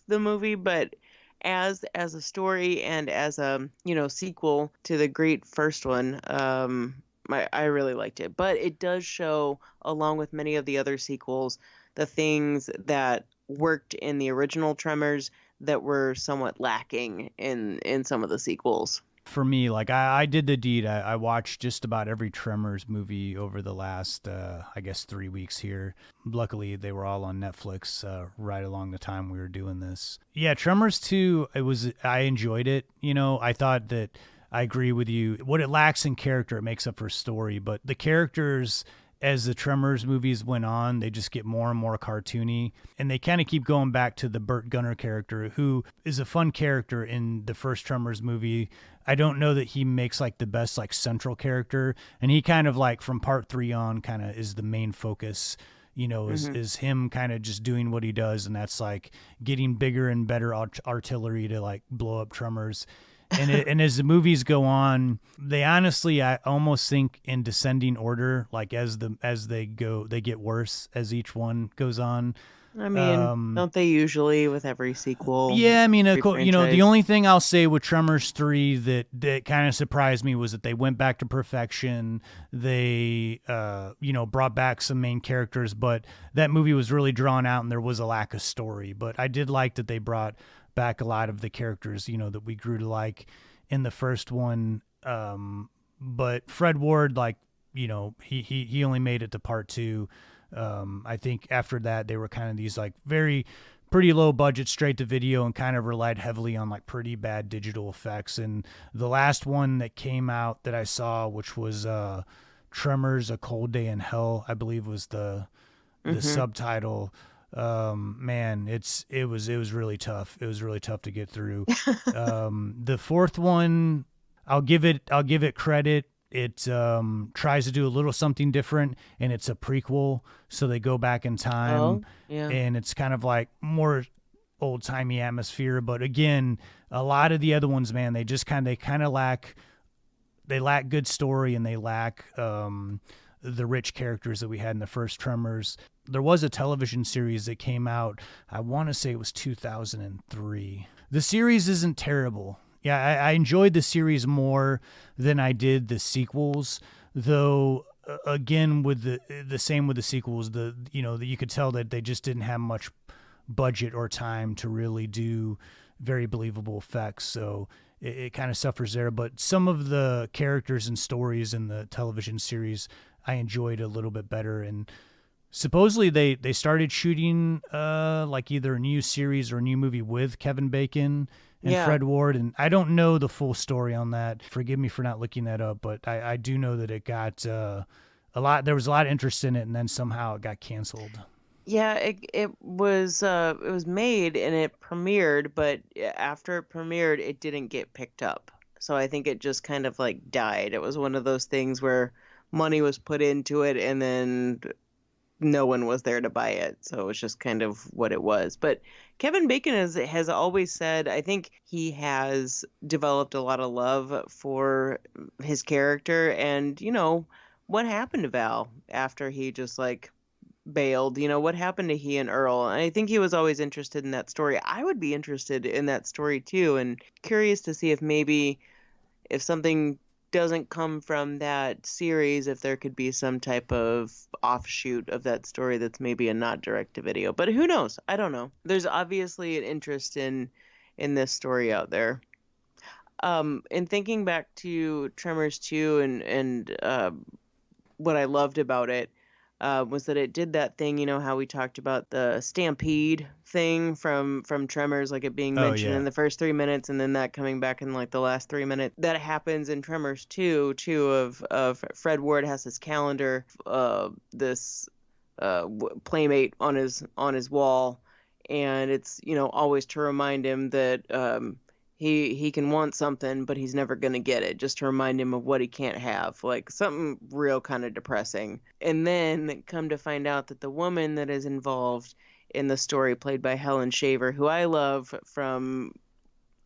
the movie, but as a story and as a sequel to the great first one, I really liked it. But it does show, along with many of the other sequels, the things that worked in the original Tremors that were somewhat lacking in some of the sequels. For me, like I did the deed. I watched just about every Tremors movie over the last, 3 weeks here. Luckily, they were all on Netflix right along the time we were doing this. Yeah, Tremors 2, I enjoyed it. I thought that... I agree with you. What it lacks in character, it makes up for story. But the characters, as the Tremors movies went on, they just get more and more cartoony. And they kind of keep going back to the Burt Gunner character, who is a fun character in the first Tremors movie. I don't know that he makes like the best like central character. And he kind of like from part 3 on kind of is the main focus, is him kind of just doing what he does. And that's like getting bigger and better artillery to like blow up Tremors. And as the movies go on, they honestly, I almost think in descending order, like as they go, they get worse as each one goes on. I mean, don't they usually with every sequel? Yeah, I mean, the only thing I'll say with Tremors 3 that kind of surprised me was that they went back to perfection. They, brought back some main characters, but that movie was really drawn out and there was a lack of story. But I did like that they brought back a lot of the characters, that we grew to like in the first one. But Fred Ward, like, he only made it to part 2. I think after that they were kind of these like pretty low budget straight to video and kind of relied heavily on like pretty bad digital effects. And the last one that came out that I saw, which was Tremors: A Cold Day in Hell, I believe was the subtitle. Man, it was really tough. It was really tough to get through. The fourth one, I'll give it credit. It tries to do a little something different, and it's a prequel, so they go back in time, and it's kind of like more old-timey atmosphere. But again, a lot of the other ones, man, they kind of lack good story, and they lack the rich characters that we had in the first Tremors. There was a television series that came out, I want to say it was 2003. The series isn't terrible. Yeah, I enjoyed the series more than I did the sequels, though. Again, with the same with the sequels, you could tell that they just didn't have much budget or time to really do very believable effects, so it kind of suffers there. But some of the characters and stories in the television series I enjoyed a little bit better. And supposedly they started shooting like either a new series or a new movie with Kevin Bacon and Fred Ward, and I don't know the full story on that. Forgive me for not looking that up, but I do know that it got a lot. There was a lot of interest in it, and then somehow it got canceled. Yeah, it was made and it premiered, but after it premiered, it didn't get picked up. So I think it just kind of like died. It was one of those things where money was put into it, and then no one was there to buy it, so it was just kind of what it was. But Kevin Bacon has always said, I think he has developed a lot of love for his character. And what happened to Val after he just like bailed? What happened to he and Earl? And I think he was always interested in that story. I would be interested in that story too, and curious to see if something doesn't come from that series, if there could be some type of offshoot of that story that's maybe a not direct to video. But who knows? I don't know. There's obviously an interest in this story out there. And thinking back to Tremors 2 and what I loved about it was that it did that thing, how we talked about the stampede thing from Tremors, like it being mentioned in the first 3 minutes, and then that coming back in like the last 3 minutes. That happens in Tremors 2 too, of Fred Ward has his calendar, this playmate on his wall, and it's always to remind him that he can want something, but he's never going to get it, just to remind him of what he can't have, like something real kind of depressing. And then come to find out that the woman that is involved in the story, played by Helen Shaver, who I love from...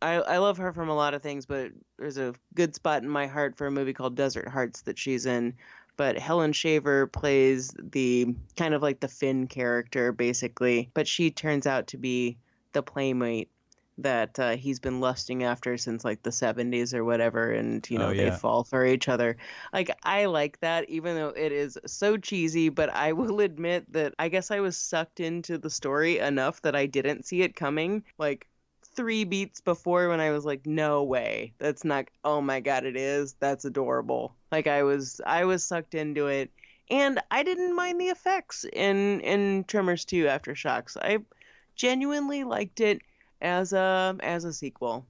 I love her from a lot of things, but there's a good spot in my heart for a movie called Desert Hearts that she's in. But Helen Shaver plays the kind of like the Finn character, basically. But she turns out to be the playmate that he's been lusting after since like the 70s or whatever, and they fall for each other. Like, I like that, even though it is so cheesy. But I will admit that I guess I was sucked into the story enough that I didn't see it coming like 3 beats before, when I was like, no way, that's not, oh my god, it is, that's adorable. Like, I was sucked into it, and I didn't mind the effects in Tremors 2 Aftershocks. I genuinely liked it as a sequel.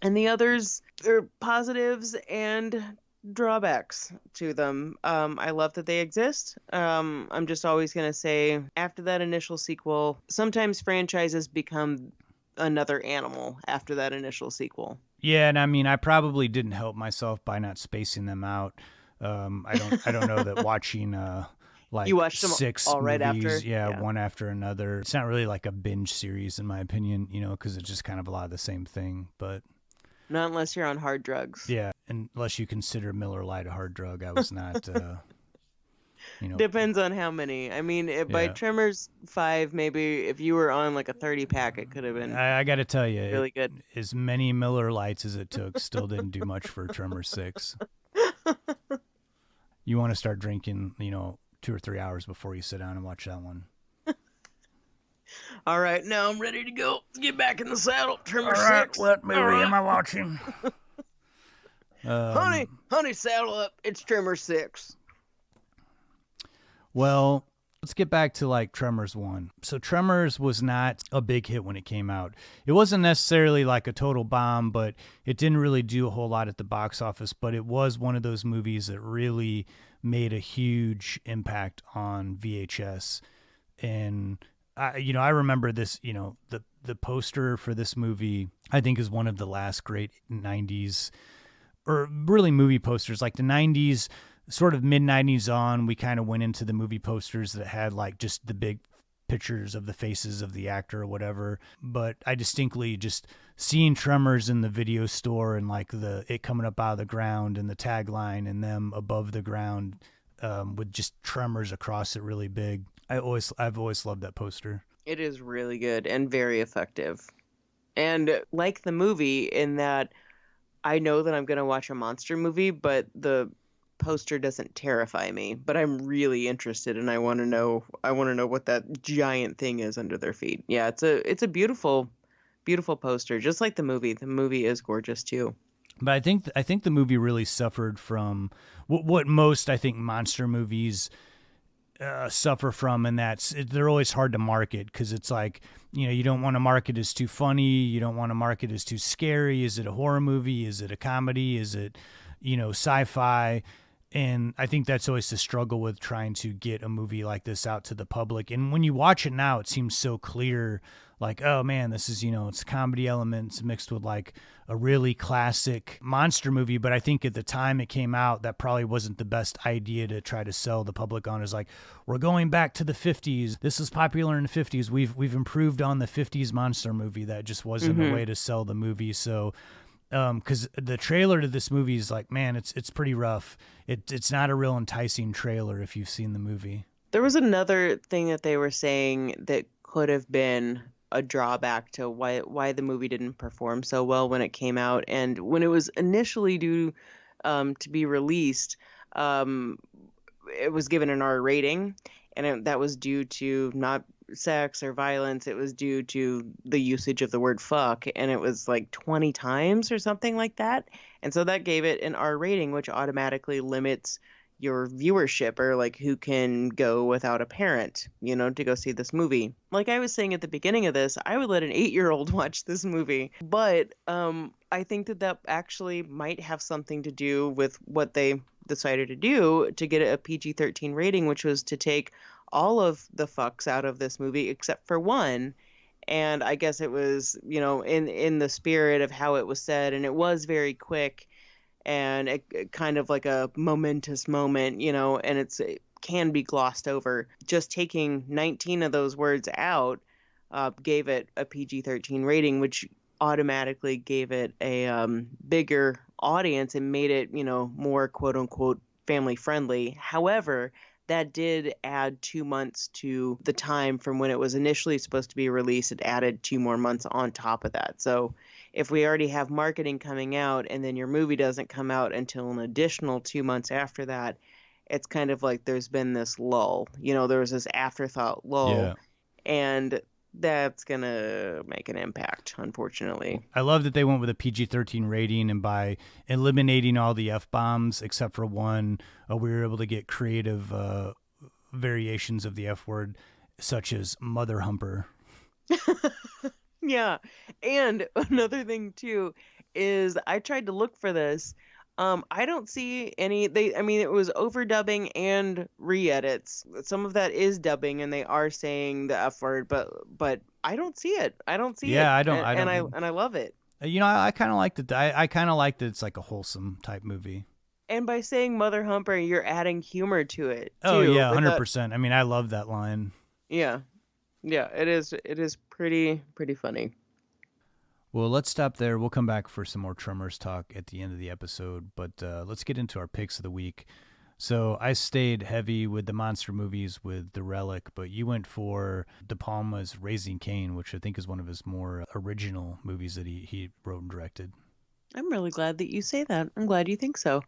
And the others are positives and drawbacks to them. I love that they exist. I'm just always going to say, after that initial sequel, sometimes franchises become another animal after that initial sequel. Yeah, and I mean, I probably didn't help myself by not spacing them out. I don't know that watching like you watched them 6 all right movies, after? yeah, one after another. It's not really like a binge series, in my opinion, because it's just kind of a lot of the same thing. But not unless you're on hard drugs. Yeah, unless you consider Miller Lite a hard drug. I was not. Depends on how many. I mean, by Tremors 5, maybe if you were on like a 30 pack, it could have been. I got to tell you, really good. As many Miller Lights as it took, still didn't do much for Tremors 6. You want to start drinking, 2 or 3 hours before you sit down and watch that one. All right, now I'm ready to go. Let's get back in the saddle. Tremors 6. What movie am I watching? Honey, saddle up. It's Tremors 6. Well, Let's get back to like Tremors 1. So Tremors was not a big hit when it came out. It wasn't necessarily like a total bomb, but it didn't really do a whole lot at the box office. But it was one of those movies that really made a huge impact on VHS. And I remember this, the poster for this movie, I think, is one of the last great 90s or really movie posters. Like the 90s, sort of mid-90s on, we kind of went into the movie posters that had like just the big pictures of the faces of the actor or whatever. But I distinctly just seeing Tremors in the video store and like it coming up out of the ground and the tagline and them above the ground with just Tremors across it really big. I've always loved that poster. It is really good and very effective. And like the movie in that I know that I'm going to watch a monster movie, but the poster doesn't terrify me, but I'm really interested and I want to know what that giant thing is under their feet. Yeah, it's a beautiful poster, just like the movie. The movie is gorgeous too. But I think the movie really suffered from what most, I think, monster movies suffer from, and they're always hard to market because it's like, you don't want to market as too funny, you don't want to market as too scary. Is it a horror movie? Is it a comedy? Is it, sci-fi? And I think that's always the struggle with trying to get a movie like this out to the public. And when you watch it now, it seems so clear, like, oh man, this is, it's comedy elements mixed with like a really classic monster movie. But I think at the time it came out, that probably wasn't the best idea to try to sell the public on. Is like, we're going back to the 50s. This is popular in the 50s. We've improved on the 50s monster movie. That just wasn't a way to sell the movie. So because the trailer to this movie is like, man, it's pretty rough. It's not a real enticing trailer if you've seen the movie. There was another thing that they were saying that could have been a drawback to why the movie didn't perform so well when it came out. And when it was initially due to be released, it was given an R rating, and that was due to not sex or violence. It was due to the usage of the word fuck, and it was like 20 times or something like that. And so that gave it an R rating, which automatically limits your viewership, or like who can go without a parent, to go see this movie. Like I was saying at the beginning of this, I would let an 8-year-old watch this movie, but I think that actually might have something to do with what they decided to do to get a PG-13 rating, which was to take all of the fucks out of this movie except for one. And I guess it was, in the spirit of how it was said, and it was very quick and it kind of like a momentous moment, and it can be glossed over. Just taking 19 of those words out gave it a PG-13 rating, which automatically gave it a bigger audience and made it, more quote unquote family friendly. However, that did add 2 months to the time from when it was initially supposed to be released. It added 2 more months on top of that. So if we already have marketing coming out and then your movie doesn't come out until an additional 2 months after that, it's kind of like there's been this lull. There was this afterthought lull. Yeah. And that's going to make an impact, unfortunately. I love that they went with a PG-13 rating, and by eliminating all the F-bombs except for one, we were able to get creative variations of the F-word, such as mother humper. Yeah. And another thing, too, is I tried to look for this. I don't see any. It was overdubbing and re-edits. Some of that is dubbing, and they are saying the F word, but I don't see it. I don't see it. Yeah, I love it. I kind of like that. I kind of like that it's like a wholesome type movie. And by saying mother humper, you're adding humor to it, too. Oh yeah, 100%. I love that line. Yeah, it is. It is pretty funny. Well, let's stop there. We'll come back for some more Tremors talk at the end of the episode, but let's get into our picks of the week. So I stayed heavy with the monster movies with The Relic, but you went for De Palma's Raising Cain, which I think is one of his more original movies that he wrote and directed. I'm really glad that you say that. I'm glad you think so.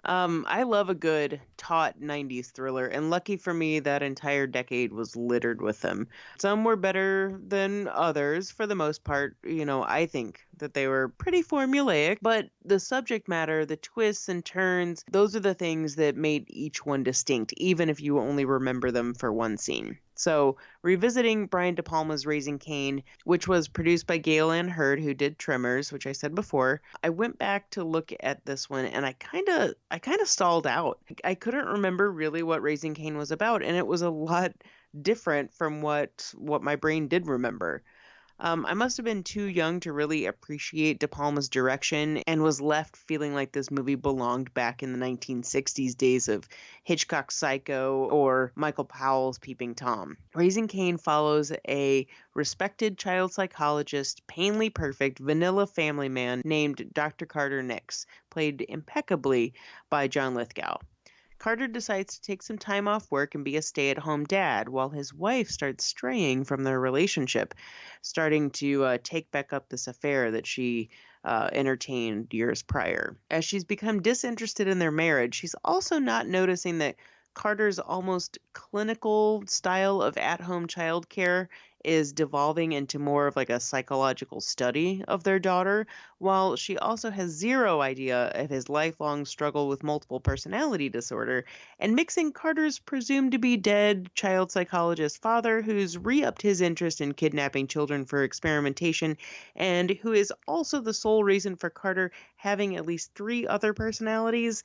I love a good, taut 90s thriller, and lucky for me, that entire decade was littered with them. Some were better than others, for the most part. I think that they were pretty formulaic, but the subject matter, the twists and turns, those are the things that made each one distinct, even if you only remember them for one scene. So, revisiting Brian De Palma's Raising Cain, which was produced by Gale Ann Hurd, who did Tremors, which I said before, I went back to look at this one, and I kind of stalled out. I couldn't remember really what Raising Cain was about, and it was a lot different from what my brain did remember. I must have been too young to really appreciate De Palma's direction and was left feeling like this movie belonged back in the 1960s days of Hitchcock's Psycho or Michael Powell's Peeping Tom. Raising Cain follows a respected child psychologist, painfully perfect, vanilla family man named Dr. Carter Nix, played impeccably by John Lithgow. Carter decides to take some time off work and be a stay-at-home dad while his wife starts straying from their relationship, starting to take back up this affair that she entertained years prior. As she's become disinterested in their marriage, she's also not noticing that Carter's almost clinical style of at-home childcare is devolving into more of like a psychological study of their daughter, while she also has zero idea of his lifelong struggle with multiple personality disorder, and mixing Carter's presumed to be dead child psychologist father, who's re-upped his interest in kidnapping children for experimentation, and who is also the sole reason for Carter having at least 3 other personalities.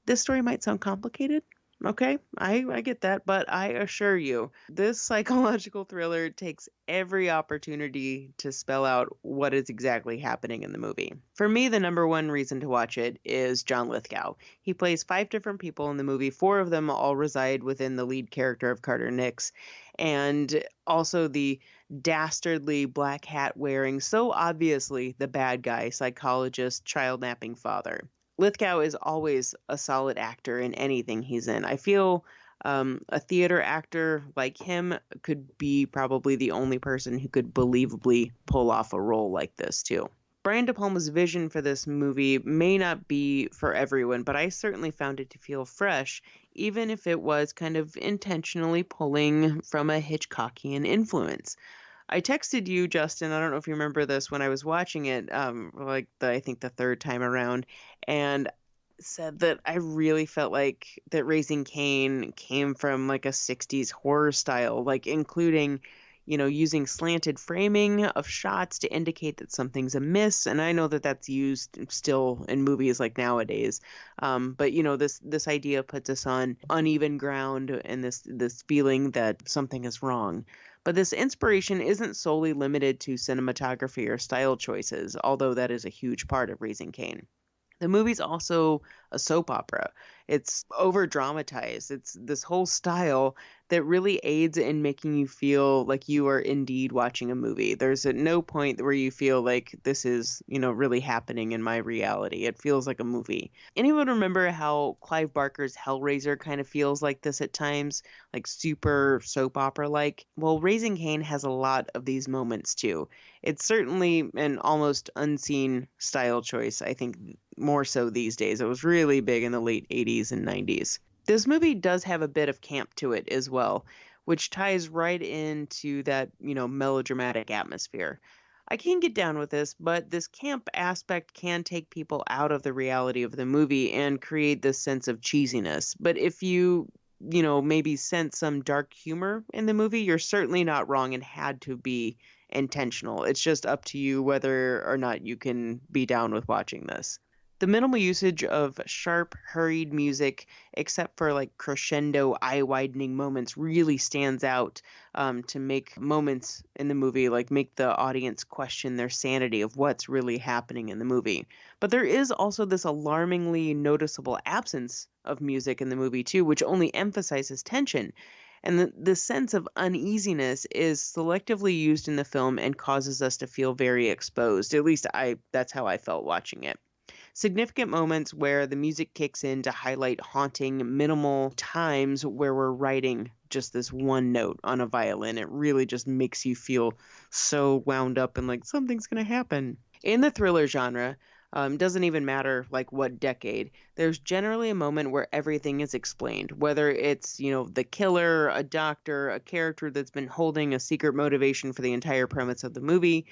This story might sound complicated. Okay, I get that, but I assure you, this psychological thriller takes every opportunity to spell out what is exactly happening in the movie. For me, the number one reason to watch it is John Lithgow. He plays 5 different people in the movie. 4 of them all reside within the lead character of Carter Nix, and also the dastardly black hat wearing, so obviously the bad guy, psychologist, child napping father. Lithgow is always a solid actor in anything he's in. I feel a theater actor like him could be probably the only person who could believably pull off a role like this, too. Brian De Palma's vision for this movie may not be for everyone, but I certainly found it to feel fresh, even if it was kind of intentionally pulling from a Hitchcockian influence. I texted you, Justin, I don't know if you remember this, when I was watching it, I think the 3rd time around, and said that I really felt like that Raising Cain came from like a 60s horror style, like including, using slanted framing of shots to indicate that something's amiss. And I know that that's used still in movies like nowadays. But this idea puts us on uneven ground and this feeling that something is wrong. But this inspiration isn't solely limited to cinematography or style choices, although that is a huge part of Raising Cain. The movie's also a soap opera. It's over-dramatized. It's this whole style that really aids in making you feel like you are indeed watching a movie. There's at no point where you feel like this is, really happening in my reality. It feels like a movie. Anyone remember how Clive Barker's Hellraiser kind of feels like this at times? Like super soap opera-like? Well, Raising Cain has a lot of these moments too. It's certainly an almost unseen style choice, I think, more so these days. It was really big in the late 80s and 90s. This movie does have a bit of camp to it as well, which ties right into that, melodramatic atmosphere. I can get down with this, but this camp aspect can take people out of the reality of the movie and create this sense of cheesiness. But if you, maybe sense some dark humor in the movie, you're certainly not wrong and had to be intentional. It's just up to you whether or not you can be down with watching this. The minimal usage of sharp, hurried music, except for like crescendo, eye-widening moments, really stands out to make moments in the movie, like make the audience question their sanity of what's really happening in the movie. But there is also this alarmingly noticeable absence of music in the movie too, which only emphasizes tension. And the sense of uneasiness is selectively used in the film and causes us to feel very exposed. At least that's how I felt watching it. Significant moments where the music kicks in to highlight haunting, minimal times where we're writing just this one note on a violin. It really just makes you feel so wound up and like something's going to happen. In the thriller genre, Doesn't even matter like what decade. There's generally a moment where everything is explained, whether it's, the killer, a doctor, a character that's been holding a secret motivation for the entire premise of the movie.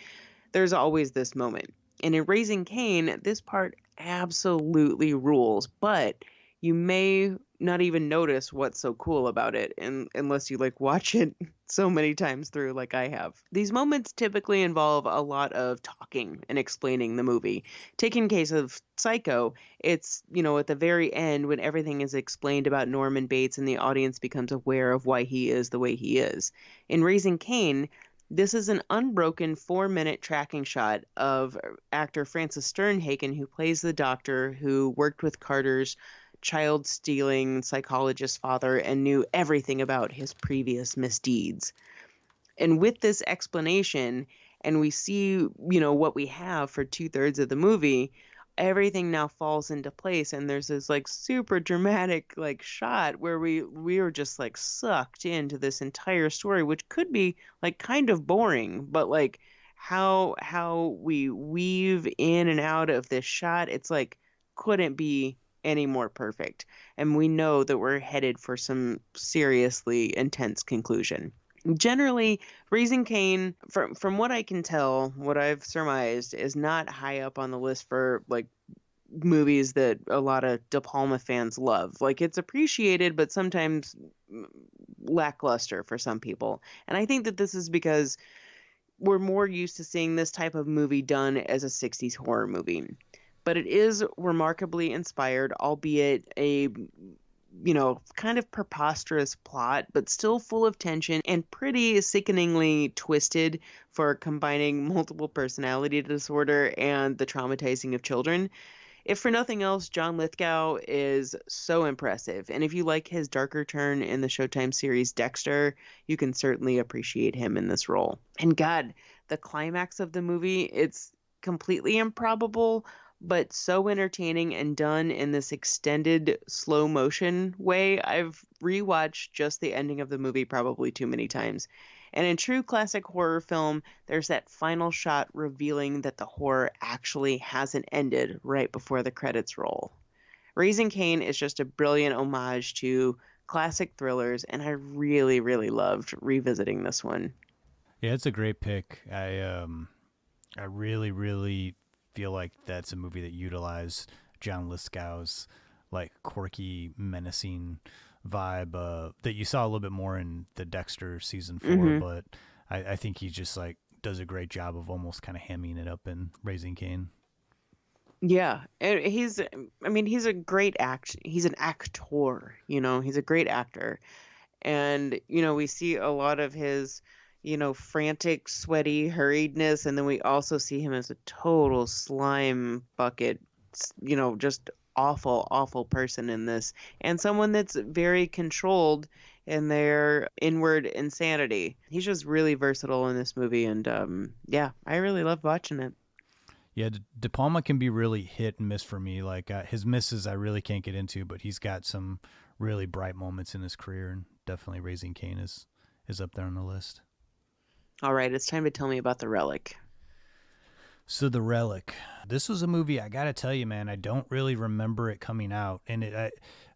There's always this moment. And in Raising Cain, this part absolutely rules, but you may not even notice what's so cool about it unless you watch it so many times through like I have. These moments typically involve a lot of talking and explaining the movie. Take in case of Psycho, it's, at the very end when everything is explained about Norman Bates and the audience becomes aware of why he is the way he is. In Raising Cain, this is an unbroken 4-minute tracking shot of actor Francis Sternhagen, who plays the doctor who worked with Carter's child-stealing psychologist father and knew everything about his previous misdeeds. And with this explanation, and we see, what we have for 2/3 of the movie, everything now falls into place, and there's this super dramatic shot where we are just sucked into this entire story, which could be kind of boring, but how we weave in and out of this shot, it's couldn't be any more perfect. And we know that we're headed for some seriously intense conclusion. Generally, Raising Cain, from what I can tell, what I've surmised, is not high up on the list for movies that a lot of De Palma fans love. It's appreciated, but sometimes lackluster for some people. And I think that this is because we're more used to seeing this type of movie done as a 60s horror movie. But it is remarkably inspired, albeit a kind of preposterous plot, but still full of tension and pretty sickeningly twisted for combining multiple personality disorder and the traumatizing of children. If for nothing else, John Lithgow is so impressive. And if you like his darker turn in the Showtime series Dexter, you can certainly appreciate him in this role. And God, the climax of the movie, it's completely improbable, but so entertaining and done in this extended slow motion way. I've rewatched just the ending of the movie probably too many times. And in true classic horror film, there's that final shot revealing that the horror actually hasn't ended right before the credits roll. Raising Cain is just a brilliant homage to classic thrillers, and I really, really loved revisiting this one. Yeah, it's a great pick. I really, really feel like that's a movie that utilized John Lithgow's quirky, menacing vibe that you saw a little bit more in the Dexter season 4, but I think he just does a great job of almost kind of hamming it up in Raising Cain. Yeah, and he's a great he's an actor, he's a great actor. And, we see a lot of his frantic, sweaty hurriedness. And then we also see him as a total slime bucket, just awful, awful person in this. And someone that's very controlled in their inward insanity. He's just really versatile in this movie. And yeah, I really loved watching it. Yeah, De Palma can be really hit and miss for me. His misses I really can't get into, but he's got some really bright moments in his career, and definitely Raising Cain is up there on the list. All right, it's time to tell me about The Relic. So The Relic, this was a movie, I gotta tell you, man, I don't really remember it coming out, and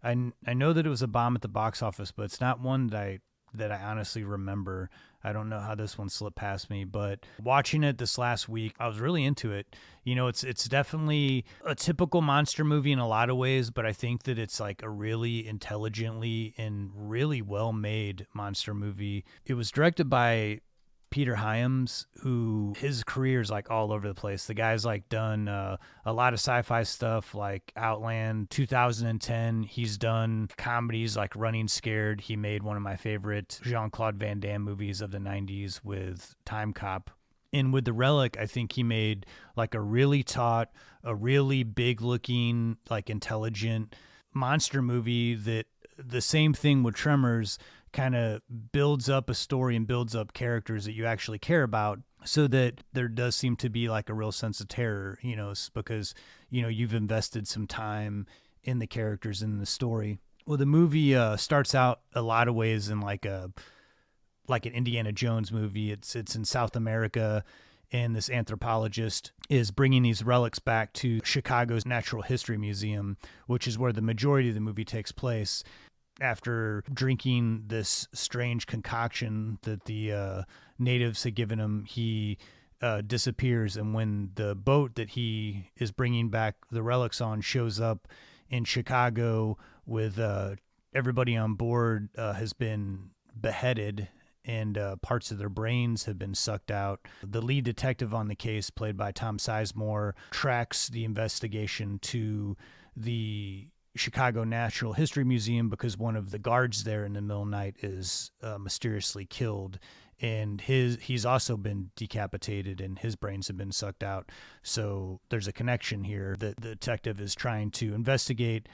I know that it was a bomb at the box office, but it's not one that I honestly remember. I don't know how this one slipped past me, but watching it this last week, I was really into it. It's definitely a typical monster movie in a lot of ways, but I think that it's a really intelligently and really well-made monster movie. It was directed by Peter Hyams, who his career is all over the place. The guy's done a lot of sci-fi stuff like Outland, 2010. He's done comedies like Running Scared. He made one of my favorite Jean-Claude Van Damme movies of the 90s with Time Cop. And with The Relic, I think he made a really taut, a really big looking, intelligent monster movie that the same thing with Tremors kind of builds up a story and builds up characters that you actually care about, so that there does seem to be a real sense of terror, because, you've invested some time in the characters in the story. Well, the movie starts out a lot of ways in an Indiana Jones movie. It's in South America, and this anthropologist is bringing these relics back to Chicago's Natural History Museum, which is where the majority of the movie takes place. After drinking this strange concoction that the natives had given him, he disappears. And when the boat that he is bringing back the relics on shows up in Chicago with everybody on board has been beheaded and parts of their brains have been sucked out. The lead detective on the case, played by Tom Sizemore, tracks the investigation to the Chicago Natural History Museum because one of the guards there in the middle of the night is mysteriously killed, and he's also been decapitated and his brains have been sucked out. So there's a connection here that the detective is trying to investigate.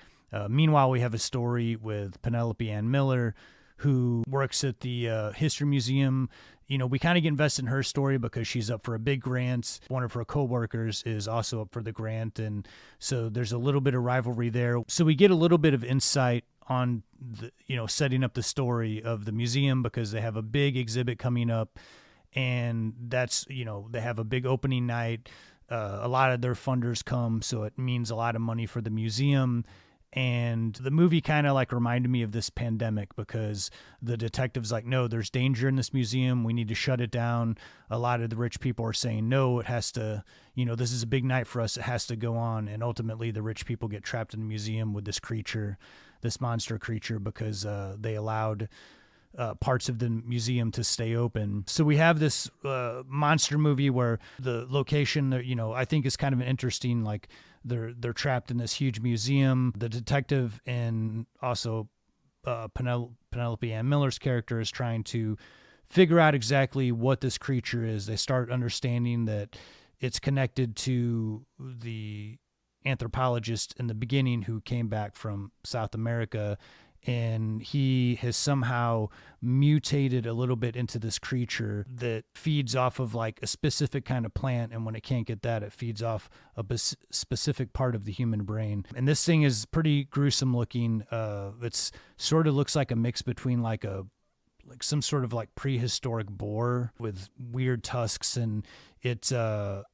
Meanwhile, we have a story with Penelope Ann Miller, who works at the History Museum. You know, we kind of get invested in her story because she's up for a big grant. One of her coworkers is also up for the grant, and so there's a little bit of rivalry there. So we get a little bit of insight on the, setting up the story of the museum because they have a big exhibit coming up, and that's, they have a big opening night. A lot of their funders come, so it means a lot of money for the museum. And the movie kind of like reminded me of this pandemic because the detective's like, no, there's danger in this museum. We need to shut it down. A lot of the rich people are saying, no, it has to, this is a big night for us. It has to go on. And ultimately the rich people get trapped in the museum with this creature, this monster creature, because they allowed parts of the museum to stay open. So we have this monster movie where the location, I think is kind of an interesting, like, they're trapped in this huge museum. The detective and also Penelope Ann Miller's character is trying to figure out exactly what this creature is. They start understanding that it's connected to the anthropologist in the beginning who came back from South America, and he has somehow mutated a little bit into this creature that feeds off of like a specific kind of plant, and when it can't get that, it feeds off a specific part of the human brain. And this thing is pretty gruesome looking. It's sort of looks like a mix between like some sort of like prehistoric boar with weird tusks, and it's the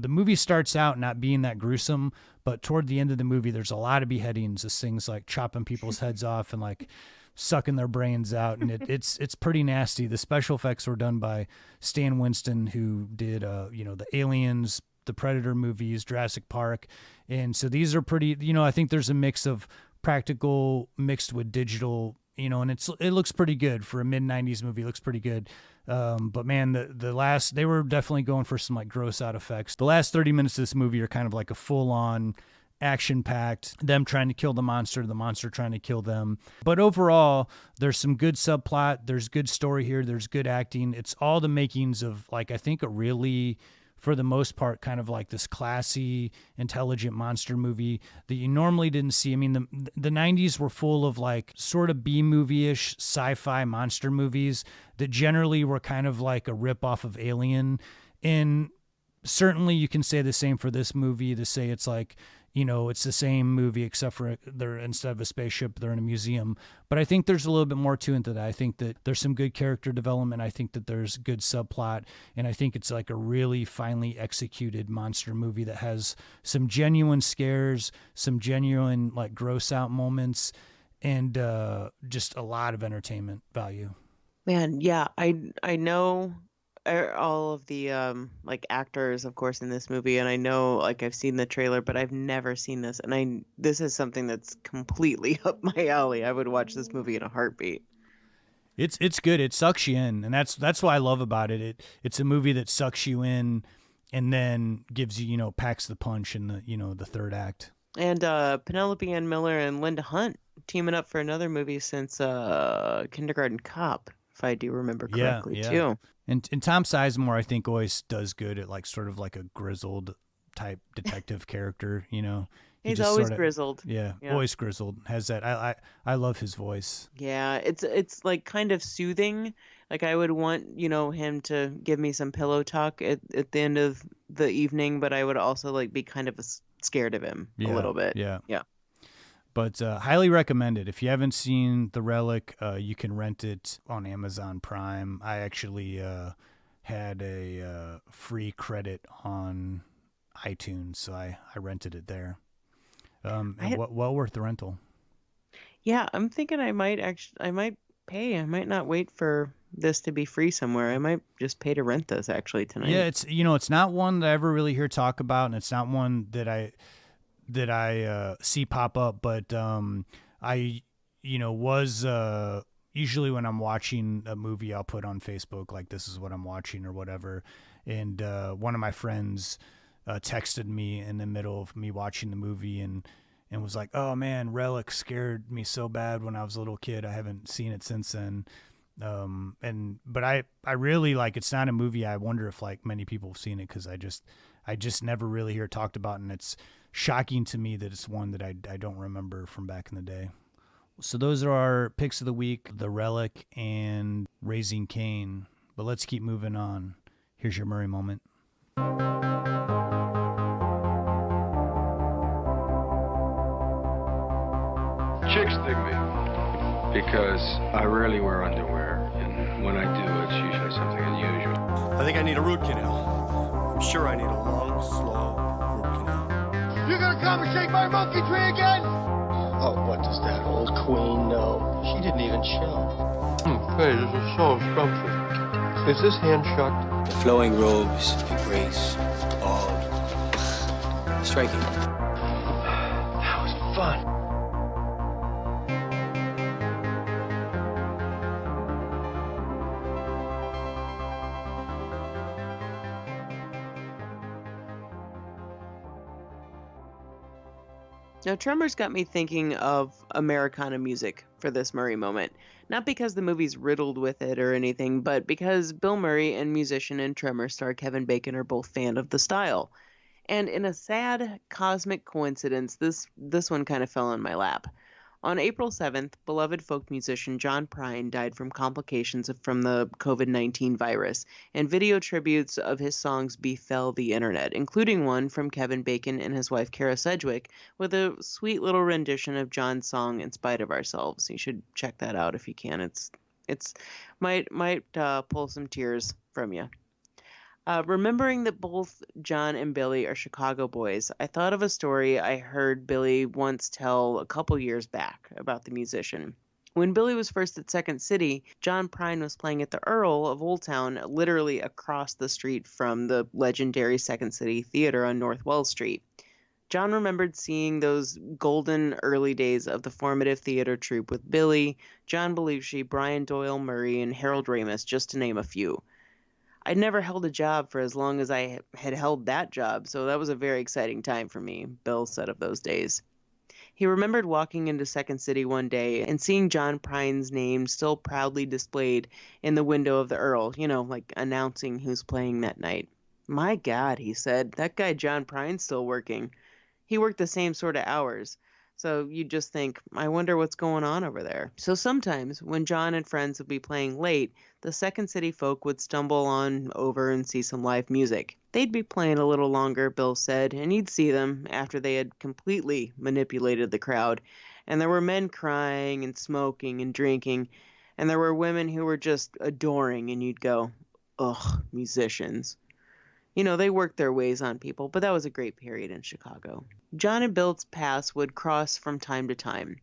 movie starts out not being that gruesome, but toward the end of the movie, there's a lot of beheadings. This thing's like chopping people's heads off and like sucking their brains out. And it's pretty nasty. The special effects were done by Stan Winston, who did, the Aliens, the Predator movies, Jurassic Park. And so these are pretty, I think there's a mix of practical mixed with digital, and it looks pretty good for a mid-90s movie. It looks pretty good. But man, they were definitely going for some like gross out effects. The last 30 minutes of this movie are kind of like a full-on action-packed, them trying to kill the monster trying to kill them. But overall, there's some good subplot. There's good story here. There's good acting. It's all the makings of like, I think a really, for the most part, kind of like this classy, intelligent monster movie that you normally didn't see. I mean, the 90s were full of like sort of B-movie-ish sci-fi monster movies that generally were kind of like a rip-off of Alien. And certainly you can say the same for this movie, to say it's like, it's the same movie except for instead of a spaceship, they're in a museum. But I think there's a little bit more to it than that. I think that there's some good character development. I think that there's good subplot. And I think it's like a really finely executed monster movie that has some genuine scares, some genuine like gross out moments, and just a lot of entertainment value. Man, yeah, I know all of the like actors, of course, in this movie, and I know like I've seen the trailer, but I've never seen this, and this is something that's completely up my alley. I would watch this movie in a heartbeat. It's good. It sucks you in, and that's what I love about it. It's a movie that sucks you in and then gives you, packs the punch in the the third act. And Penelope Ann Miller and Linda Hunt teaming up for another movie since Kindergarten Cop, if I do remember correctly, too. And Tom Sizemore, I think, always does good at like sort of like a grizzled type detective character. He's always grizzled. Yeah, always grizzled. Has that. I love his voice. Yeah, it's like kind of soothing. Like I would want him to give me some pillow talk at the end of the evening, but I would also like be kind of scared of him a little bit. Yeah. But highly recommended. If you haven't seen The Relic, you can rent it on Amazon Prime. I actually had a free credit on iTunes, so I rented it there. Well worth the rental. Yeah, I'm thinking I might pay. I might not wait for this to be free somewhere. I might just pay to rent this actually tonight. Yeah, it's not one that I ever really hear talk about, and it's not one that I see pop up. But I was usually when I'm watching a movie, I'll put on Facebook like this is what I'm watching or whatever, and one of my friends texted me in the middle of me watching the movie and was like, "Oh man, Relic scared me so bad when I was a little kid. I haven't seen it since then." But I really like. It's not a movie. I wonder if like many people have seen it because I just never really hear it talked about, and it's shocking to me that it's one that I don't remember from back in the day. So those are our picks of the week: The Relic and Raising Cain. But let's keep moving on. Here's your Murray moment. Chicks dig me because I rarely wear underwear, and when I do, it's usually something unusual. I think I need a root canal. I'm sure I need a long, slow root canal. You gonna come and shake my monkey tree again? Oh, what does that old queen know? She didn't even chill. Hey, this is so scrumptious. Is this hand shut? The flowing robes, the grace, all striking. That was fun. Now, Tremors got me thinking of Americana music for this Murray moment. Not because the movie's riddled with it or anything, but because Bill Murray and musician and Tremors star Kevin Bacon are both fans of the style. And in a sad cosmic coincidence, this one kind of fell in my lap. On April 7th, beloved folk musician John Prine died from complications from the COVID-19 virus, and video tributes of his songs befell the internet, including one from Kevin Bacon and his wife Kara Sedgwick with a sweet little rendition of John's song "In Spite of Ourselves." You should check that out if you can. It's might pull some tears from you. Remembering that both John and Billy are Chicago boys, I thought of a story I heard Billy once tell a couple years back about the musician. When Billy was first at Second City, John Prine was playing at the Earl of Old Town, literally across the street from the legendary Second City Theater on North Wells Street. John remembered seeing those golden early days of the formative theater troupe with Billy, John Belushi, Brian Doyle Murray, and Harold Ramis, just to name a few. I'd never held a job for as long as I had held that job, so that was a very exciting time for me, Bill said of those days. He remembered walking into Second City one day and seeing John Prine's name still proudly displayed in the window of the Earl, like announcing who's playing that night. My God, he said, that guy John Prine's still working. He worked the same sort of hours. So you just think, I wonder what's going on over there. So sometimes when John and friends would be playing late, the Second City folk would stumble on over and see some live music. They'd be playing a little longer, Bill said, and he'd see them after they had completely manipulated the crowd. And there were men crying and smoking and drinking, and there were women who were just adoring, and you'd go, ugh, musicians. They worked their ways on people, but that was a great period in Chicago. John and Bill's paths would cross from time to time.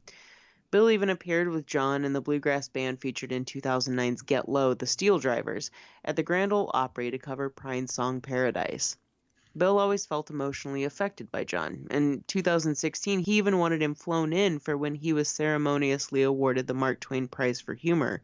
Bill even appeared with John and the bluegrass band featured in 2009's Get Low, the Steel Drivers, at the Grand Ole Opry to cover Prine's song Paradise. Bill always felt emotionally affected by John. In 2016, he even wanted him flown in for when he was ceremoniously awarded the Mark Twain Prize for Humor.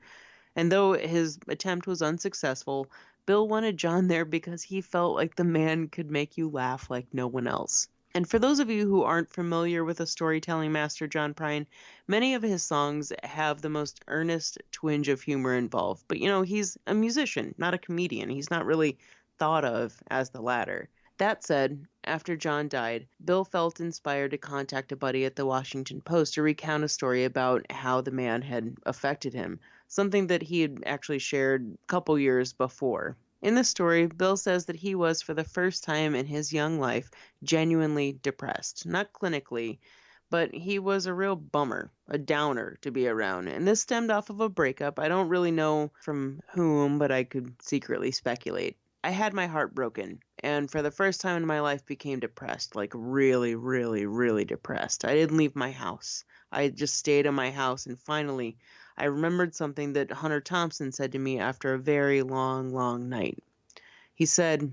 And though his attempt was unsuccessful, Bill wanted John there because he felt like the man could make you laugh like no one else. And for those of you who aren't familiar with the storytelling master John Prine, many of his songs have the most earnest twinge of humor involved. But he's a musician, not a comedian. He's not really thought of as the latter. That said, after John died, Bill felt inspired to contact a buddy at the Washington Post to recount a story about how the man had affected him, something that he had actually shared a couple years before. In the story, Bill says that he was, for the first time in his young life, genuinely depressed. Not clinically, but he was a real bummer, a downer to be around. And this stemmed off of a breakup. I don't really know from whom, but I could secretly speculate. I had my heart broken, and for the first time in my life became depressed, like really, really, really depressed. I didn't leave my house. I just stayed in my house, and finally, I remembered something that Hunter Thompson said to me after a very long, long night. He said,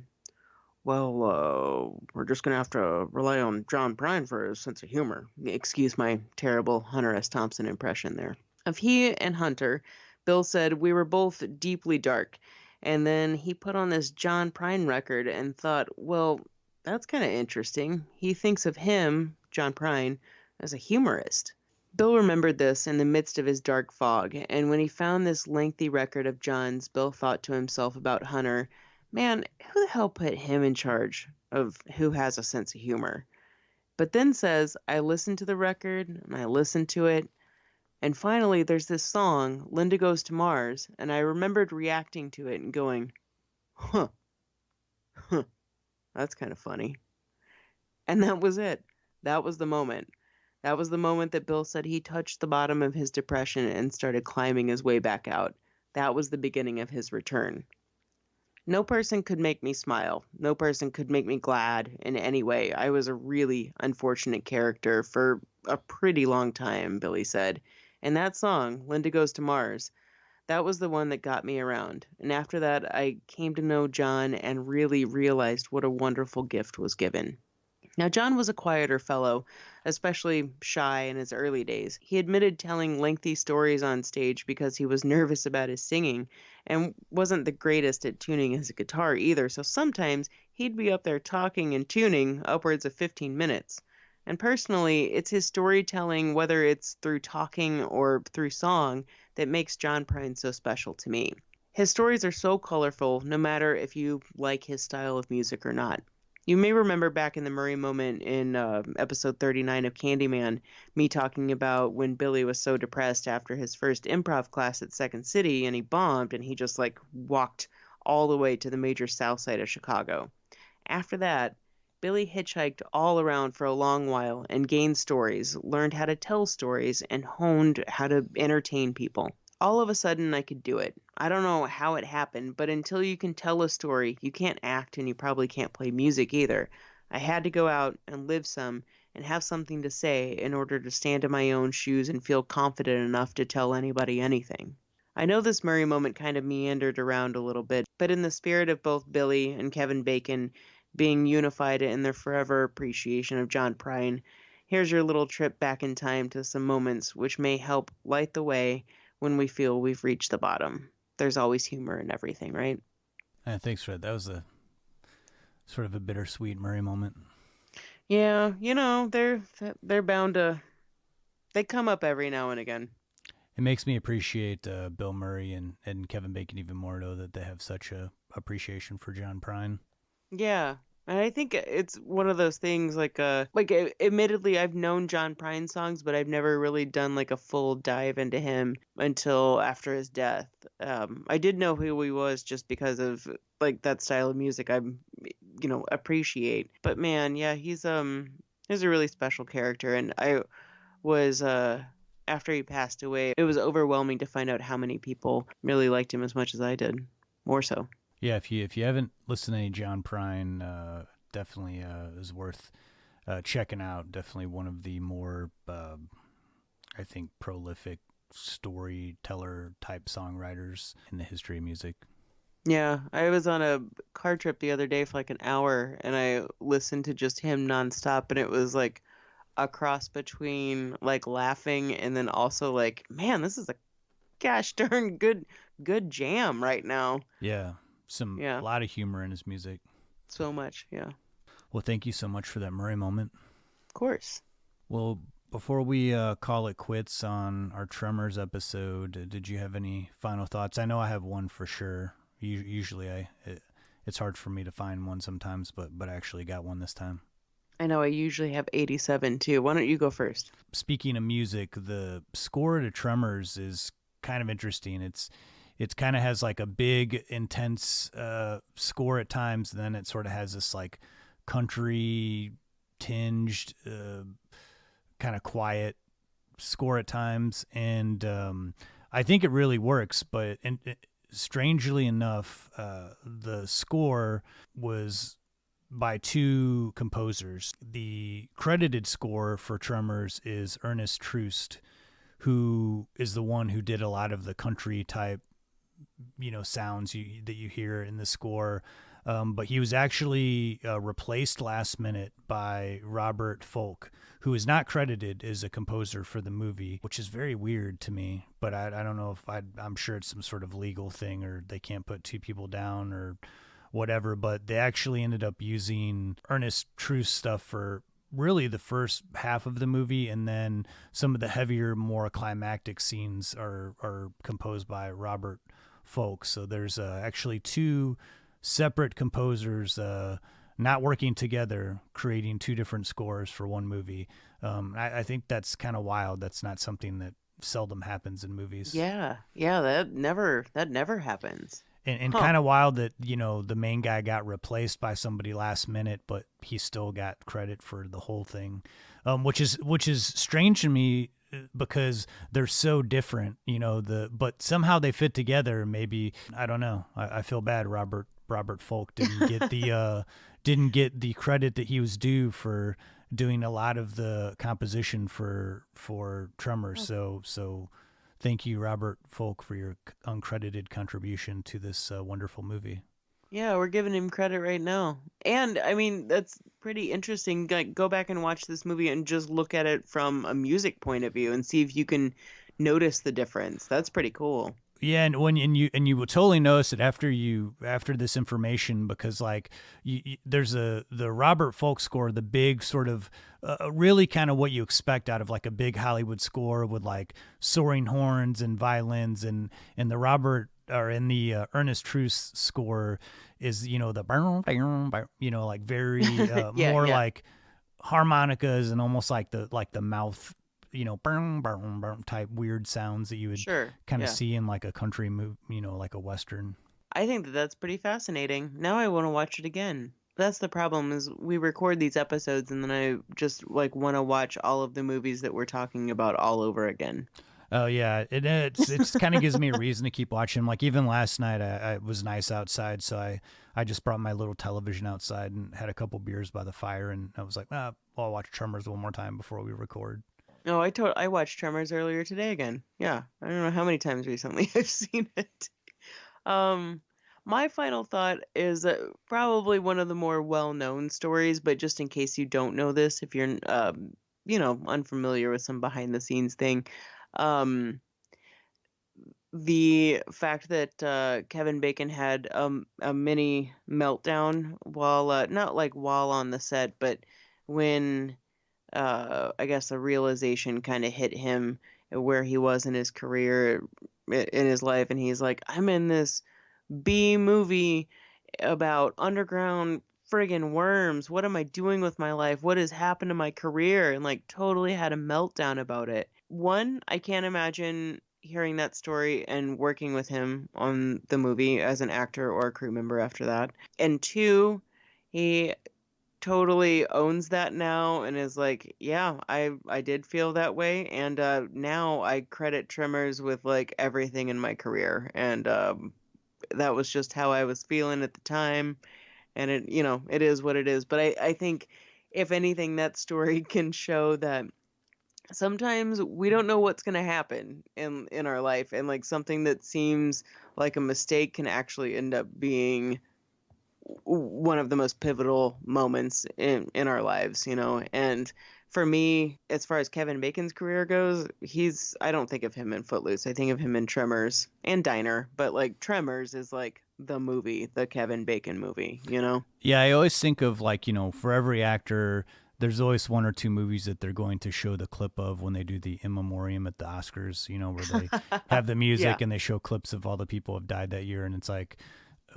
well, we're just going to have to rely on John Prine for his sense of humor. Excuse my terrible Hunter S. Thompson impression there. Of he and Hunter, Bill said we were both deeply dark. And then he put on this John Prine record and thought, well, that's kind of interesting. He thinks of him, John Prine, as a humorist. Bill remembered this in the midst of his dark fog, and when he found this lengthy record of John's, Bill thought to himself about Hunter, man, who the hell put him in charge of who has a sense of humor? But then says, I listened to the record, and I listened to it, and finally, there's this song, Linda Goes to Mars, and I remembered reacting to it and going, huh, that's kind of funny. And that was it. That was the moment. That was the moment that Bill said he touched the bottom of his depression and started climbing his way back out. That was the beginning of his return. No person could make me smile. No person could make me glad in any way. I was a really unfortunate character for a pretty long time, Billy said. And that song, Linda Goes to Mars, that was the one that got me around. And after that, I came to know John and really realized what a wonderful gift was given. Now, John was a quieter fellow, especially shy in his early days. He admitted telling lengthy stories on stage because he was nervous about his singing and wasn't the greatest at tuning his guitar either, so sometimes he'd be up there talking and tuning upwards of 15 minutes. And personally, it's his storytelling, whether it's through talking or through song, that makes John Prine so special to me. His stories are so colorful, no matter if you like his style of music or not. You may remember back in the Murray moment in episode 39 of Candyman, me talking about when Billy was so depressed after his first improv class at Second City, and he bombed, and he just walked all the way to the major south side of Chicago. After that, Billy hitchhiked all around for a long while and gained stories, learned how to tell stories, and honed how to entertain people. All of a sudden, I could do it. I don't know how it happened, but until you can tell a story, you can't act and you probably can't play music either. I had to go out and live some and have something to say in order to stand in my own shoes and feel confident enough to tell anybody anything. I know this Murray moment kind of meandered around a little bit, but in the spirit of both Billy and Kevin Bacon being unified in their forever appreciation of John Prine, here's your little trip back in time to some moments which may help light the way when we feel we've reached the bottom. There's always humor in everything, right? Thanks, Fred. That was a sort of a bittersweet Murray moment. Yeah, they're bound to. They come up every now and again. It makes me appreciate Bill Murray and Kevin Bacon even more, though, that they have such a appreciation for John Prine. Yeah. And I think it's one of those things admittedly, I've known John Prine songs, but I've never really done a full dive into him until after his death. I did know who he was just because of that style of music I appreciate. But man, yeah, he's a really special character. And I was, after he passed away, it was overwhelming to find out how many people really liked him as much as I did. More so. Yeah, if you haven't listened to any John Prine, definitely is worth checking out. Definitely one of the more, I think, prolific storyteller type songwriters in the history of music. Yeah, I was on a car trip the other day for an hour, and I listened to just him nonstop, and it was a cross between laughing and then also man, this is a gosh darn good jam right now. Yeah. A lot of humor in his music. So much, yeah. Well, thank you so much for that Murray moment. Of course. Well, before we call it quits on our Tremors episode, did you have any final thoughts? I know I have one for sure. Usually it's hard for me to find one sometimes, but I actually got one this time. I know I usually have 87 too. Why don't you go first? Speaking of music, the score to Tremors is kind of interesting. It kind of has a big, intense score at times. And then it sort of has this country tinged kind of quiet score at times, and I think it really works. But strangely enough, the score was by two composers. The credited score for Tremors is Ernest Troost, who is the one who did a lot of the country type, sounds that you hear in the score. But he was actually replaced last minute by Robert Folk, who is not credited as a composer for the movie, which is very weird to me. But I don't know if I'm sure it's some sort of legal thing, or they can't put two people down or whatever. But they actually ended up using Ernest Troost stuff for really the first half of the movie, and then some of the heavier, more climactic scenes are composed by Robert Folk. So there's actually two separate composers not working together, creating two different scores for one movie. I think that's kind of wild. That's not something that seldom happens in movies. Yeah, that never happens. And kind of wild that, the main guy got replaced by somebody last minute, but he still got credit for the whole thing, which is strange to me because they're so different, but somehow they fit together. Maybe, I don't know. I feel bad. Robert Folk didn't get the credit that he was due for doing a lot of the composition for Tremors. So thank you, Robert Folk, for your uncredited contribution to this wonderful movie. Yeah, we're giving him credit right now. And, I mean, that's pretty interesting. Like, go back and watch this movie and just look at it from a music point of view and see if you can notice the difference. That's pretty cool. Yeah, and you will totally notice it after this information, because there's the Robert Folk score, the big sort of really kind of what you expect out of like a big Hollywood score with like soaring horns and violins, and the Ernest Troost score is the like very more like harmonicas and almost like the mouth type weird sounds that you would kind of see in like a country movie, like a Western. I think that's pretty fascinating. Now I want to watch it again. That's the problem, is we record these episodes and then I just like want to watch all of the movies that we're talking about all over again. Oh yeah, it's kind of gives me a reason to keep watching. Like even last night, I was nice outside, so I just brought my little television outside and had a couple beers by the fire, and I was like, I'll watch Tremors one more time before we record. No, I watched Tremors earlier today again. Yeah, I don't know how many times recently I've seen it. My final thought is probably one of the more well-known stories, but just in case you don't know this, if you're unfamiliar with some behind-the-scenes thing, the fact that Kevin Bacon had a mini meltdown while not like while on the set, but when I guess the realization kind of hit him where he was in his career, in his life, and he's like, I'm in this B movie about underground friggin' worms. What am I doing with my life? What has happened to my career? And like totally had a meltdown about it. One, I can't imagine hearing that story and working with him on the movie as an actor or a crew member after that. And two, he totally owns that now and is like, yeah, I did feel that way, and now I credit Tremors with like everything in my career, and that was just how I was feeling at the time, and it is what it is. But I think if anything, that story can show that sometimes we don't know what's going to happen in our life, and like something that seems like a mistake can actually end up being one of the most pivotal moments in our lives, and for me, as far as Kevin Bacon's career goes, I don't think of him in Footloose. I think of him in Tremors and Diner, but like Tremors is like the movie, the Kevin Bacon movie, Yeah, I always think of like, for every actor, there's always one or two movies that they're going to show the clip of when they do the in memoriam at the Oscars, where they have the music and they show clips of all the people who have died that year. And it's like,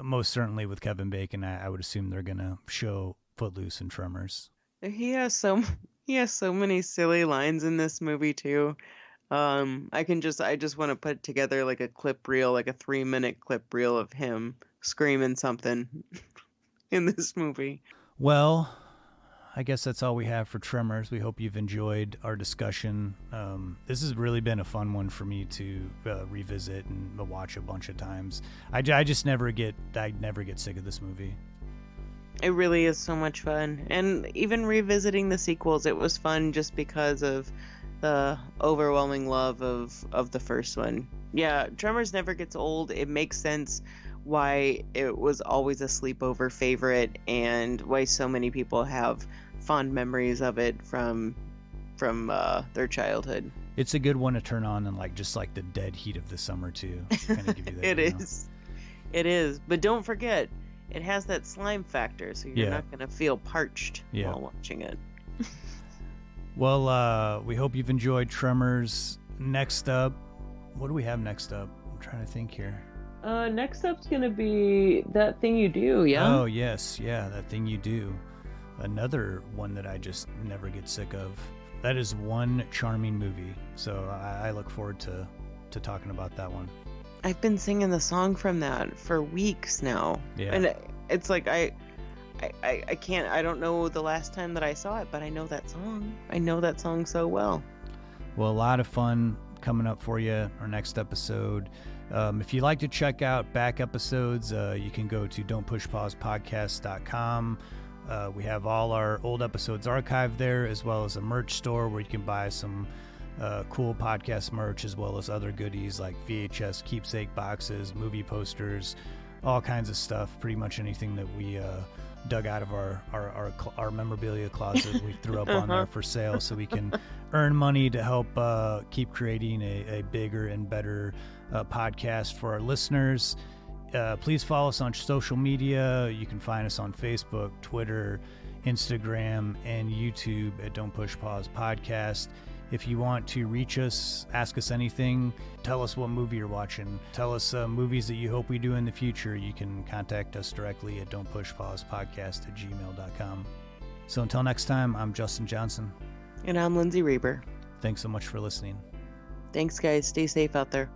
most certainly with Kevin Bacon, I would assume they're going to show Footloose and Tremors. He has so many silly lines in this movie too. I just want to put together like a clip reel, like a 3-minute clip reel of him screaming something in this movie. Well, I guess that's all we have for Tremors. We hope you've enjoyed our discussion. This has really been a fun one for me to revisit and watch a bunch of times. I never get sick of this movie. It really is so much fun. And even revisiting the sequels, it was fun just because of the overwhelming love of the first one. Yeah, Tremors never gets old. It makes sense why it was always a sleepover favorite and why so many people have fond memories of it from their childhood. It's a good one to turn on in just the dead heat of the summer too. Kind of give you that, It is. But don't forget, it has that slime factor, so you're not going to feel parched while watching it. Well, we hope you've enjoyed Tremors. Next up, what do we have next up? I'm trying to think here. Next up's gonna be That Thing You Do, yeah? Oh, yes, yeah, That Thing You Do. Another one that I just never get sick of. That is one charming movie, so I look forward to talking about that one. I've been singing the song from that for weeks now. Yeah. And it's like I can't, I don't know the last time that I saw it, but I know that song. I know that song so well. Well, a lot of fun coming up for you, our next episode. If you'd like to check out back episodes, you can go to don'tpushpausepodcast.com. We have all our old episodes archived there, as well as a merch store where you can buy some cool podcast merch, as well as other goodies like VHS keepsake boxes, movie posters, all kinds of stuff. Pretty much anything that we dug out of our memorabilia closet we threw up on there for sale, so we can earn money to help keep creating a bigger and better podcast for our listeners. Please follow us on social media. You can find us on Facebook, Twitter, Instagram, and YouTube at Don't Push Pause Podcast. If you want to reach us, ask us anything, tell us what movie you're watching, tell us movies that you hope we do in the future, you can contact us directly at don'tpushpausepodcast@gmail.com. So until next time, I'm Justin Johnson. And I'm Lindsay Reber. Thanks so much for listening. Thanks, guys. Stay safe out there.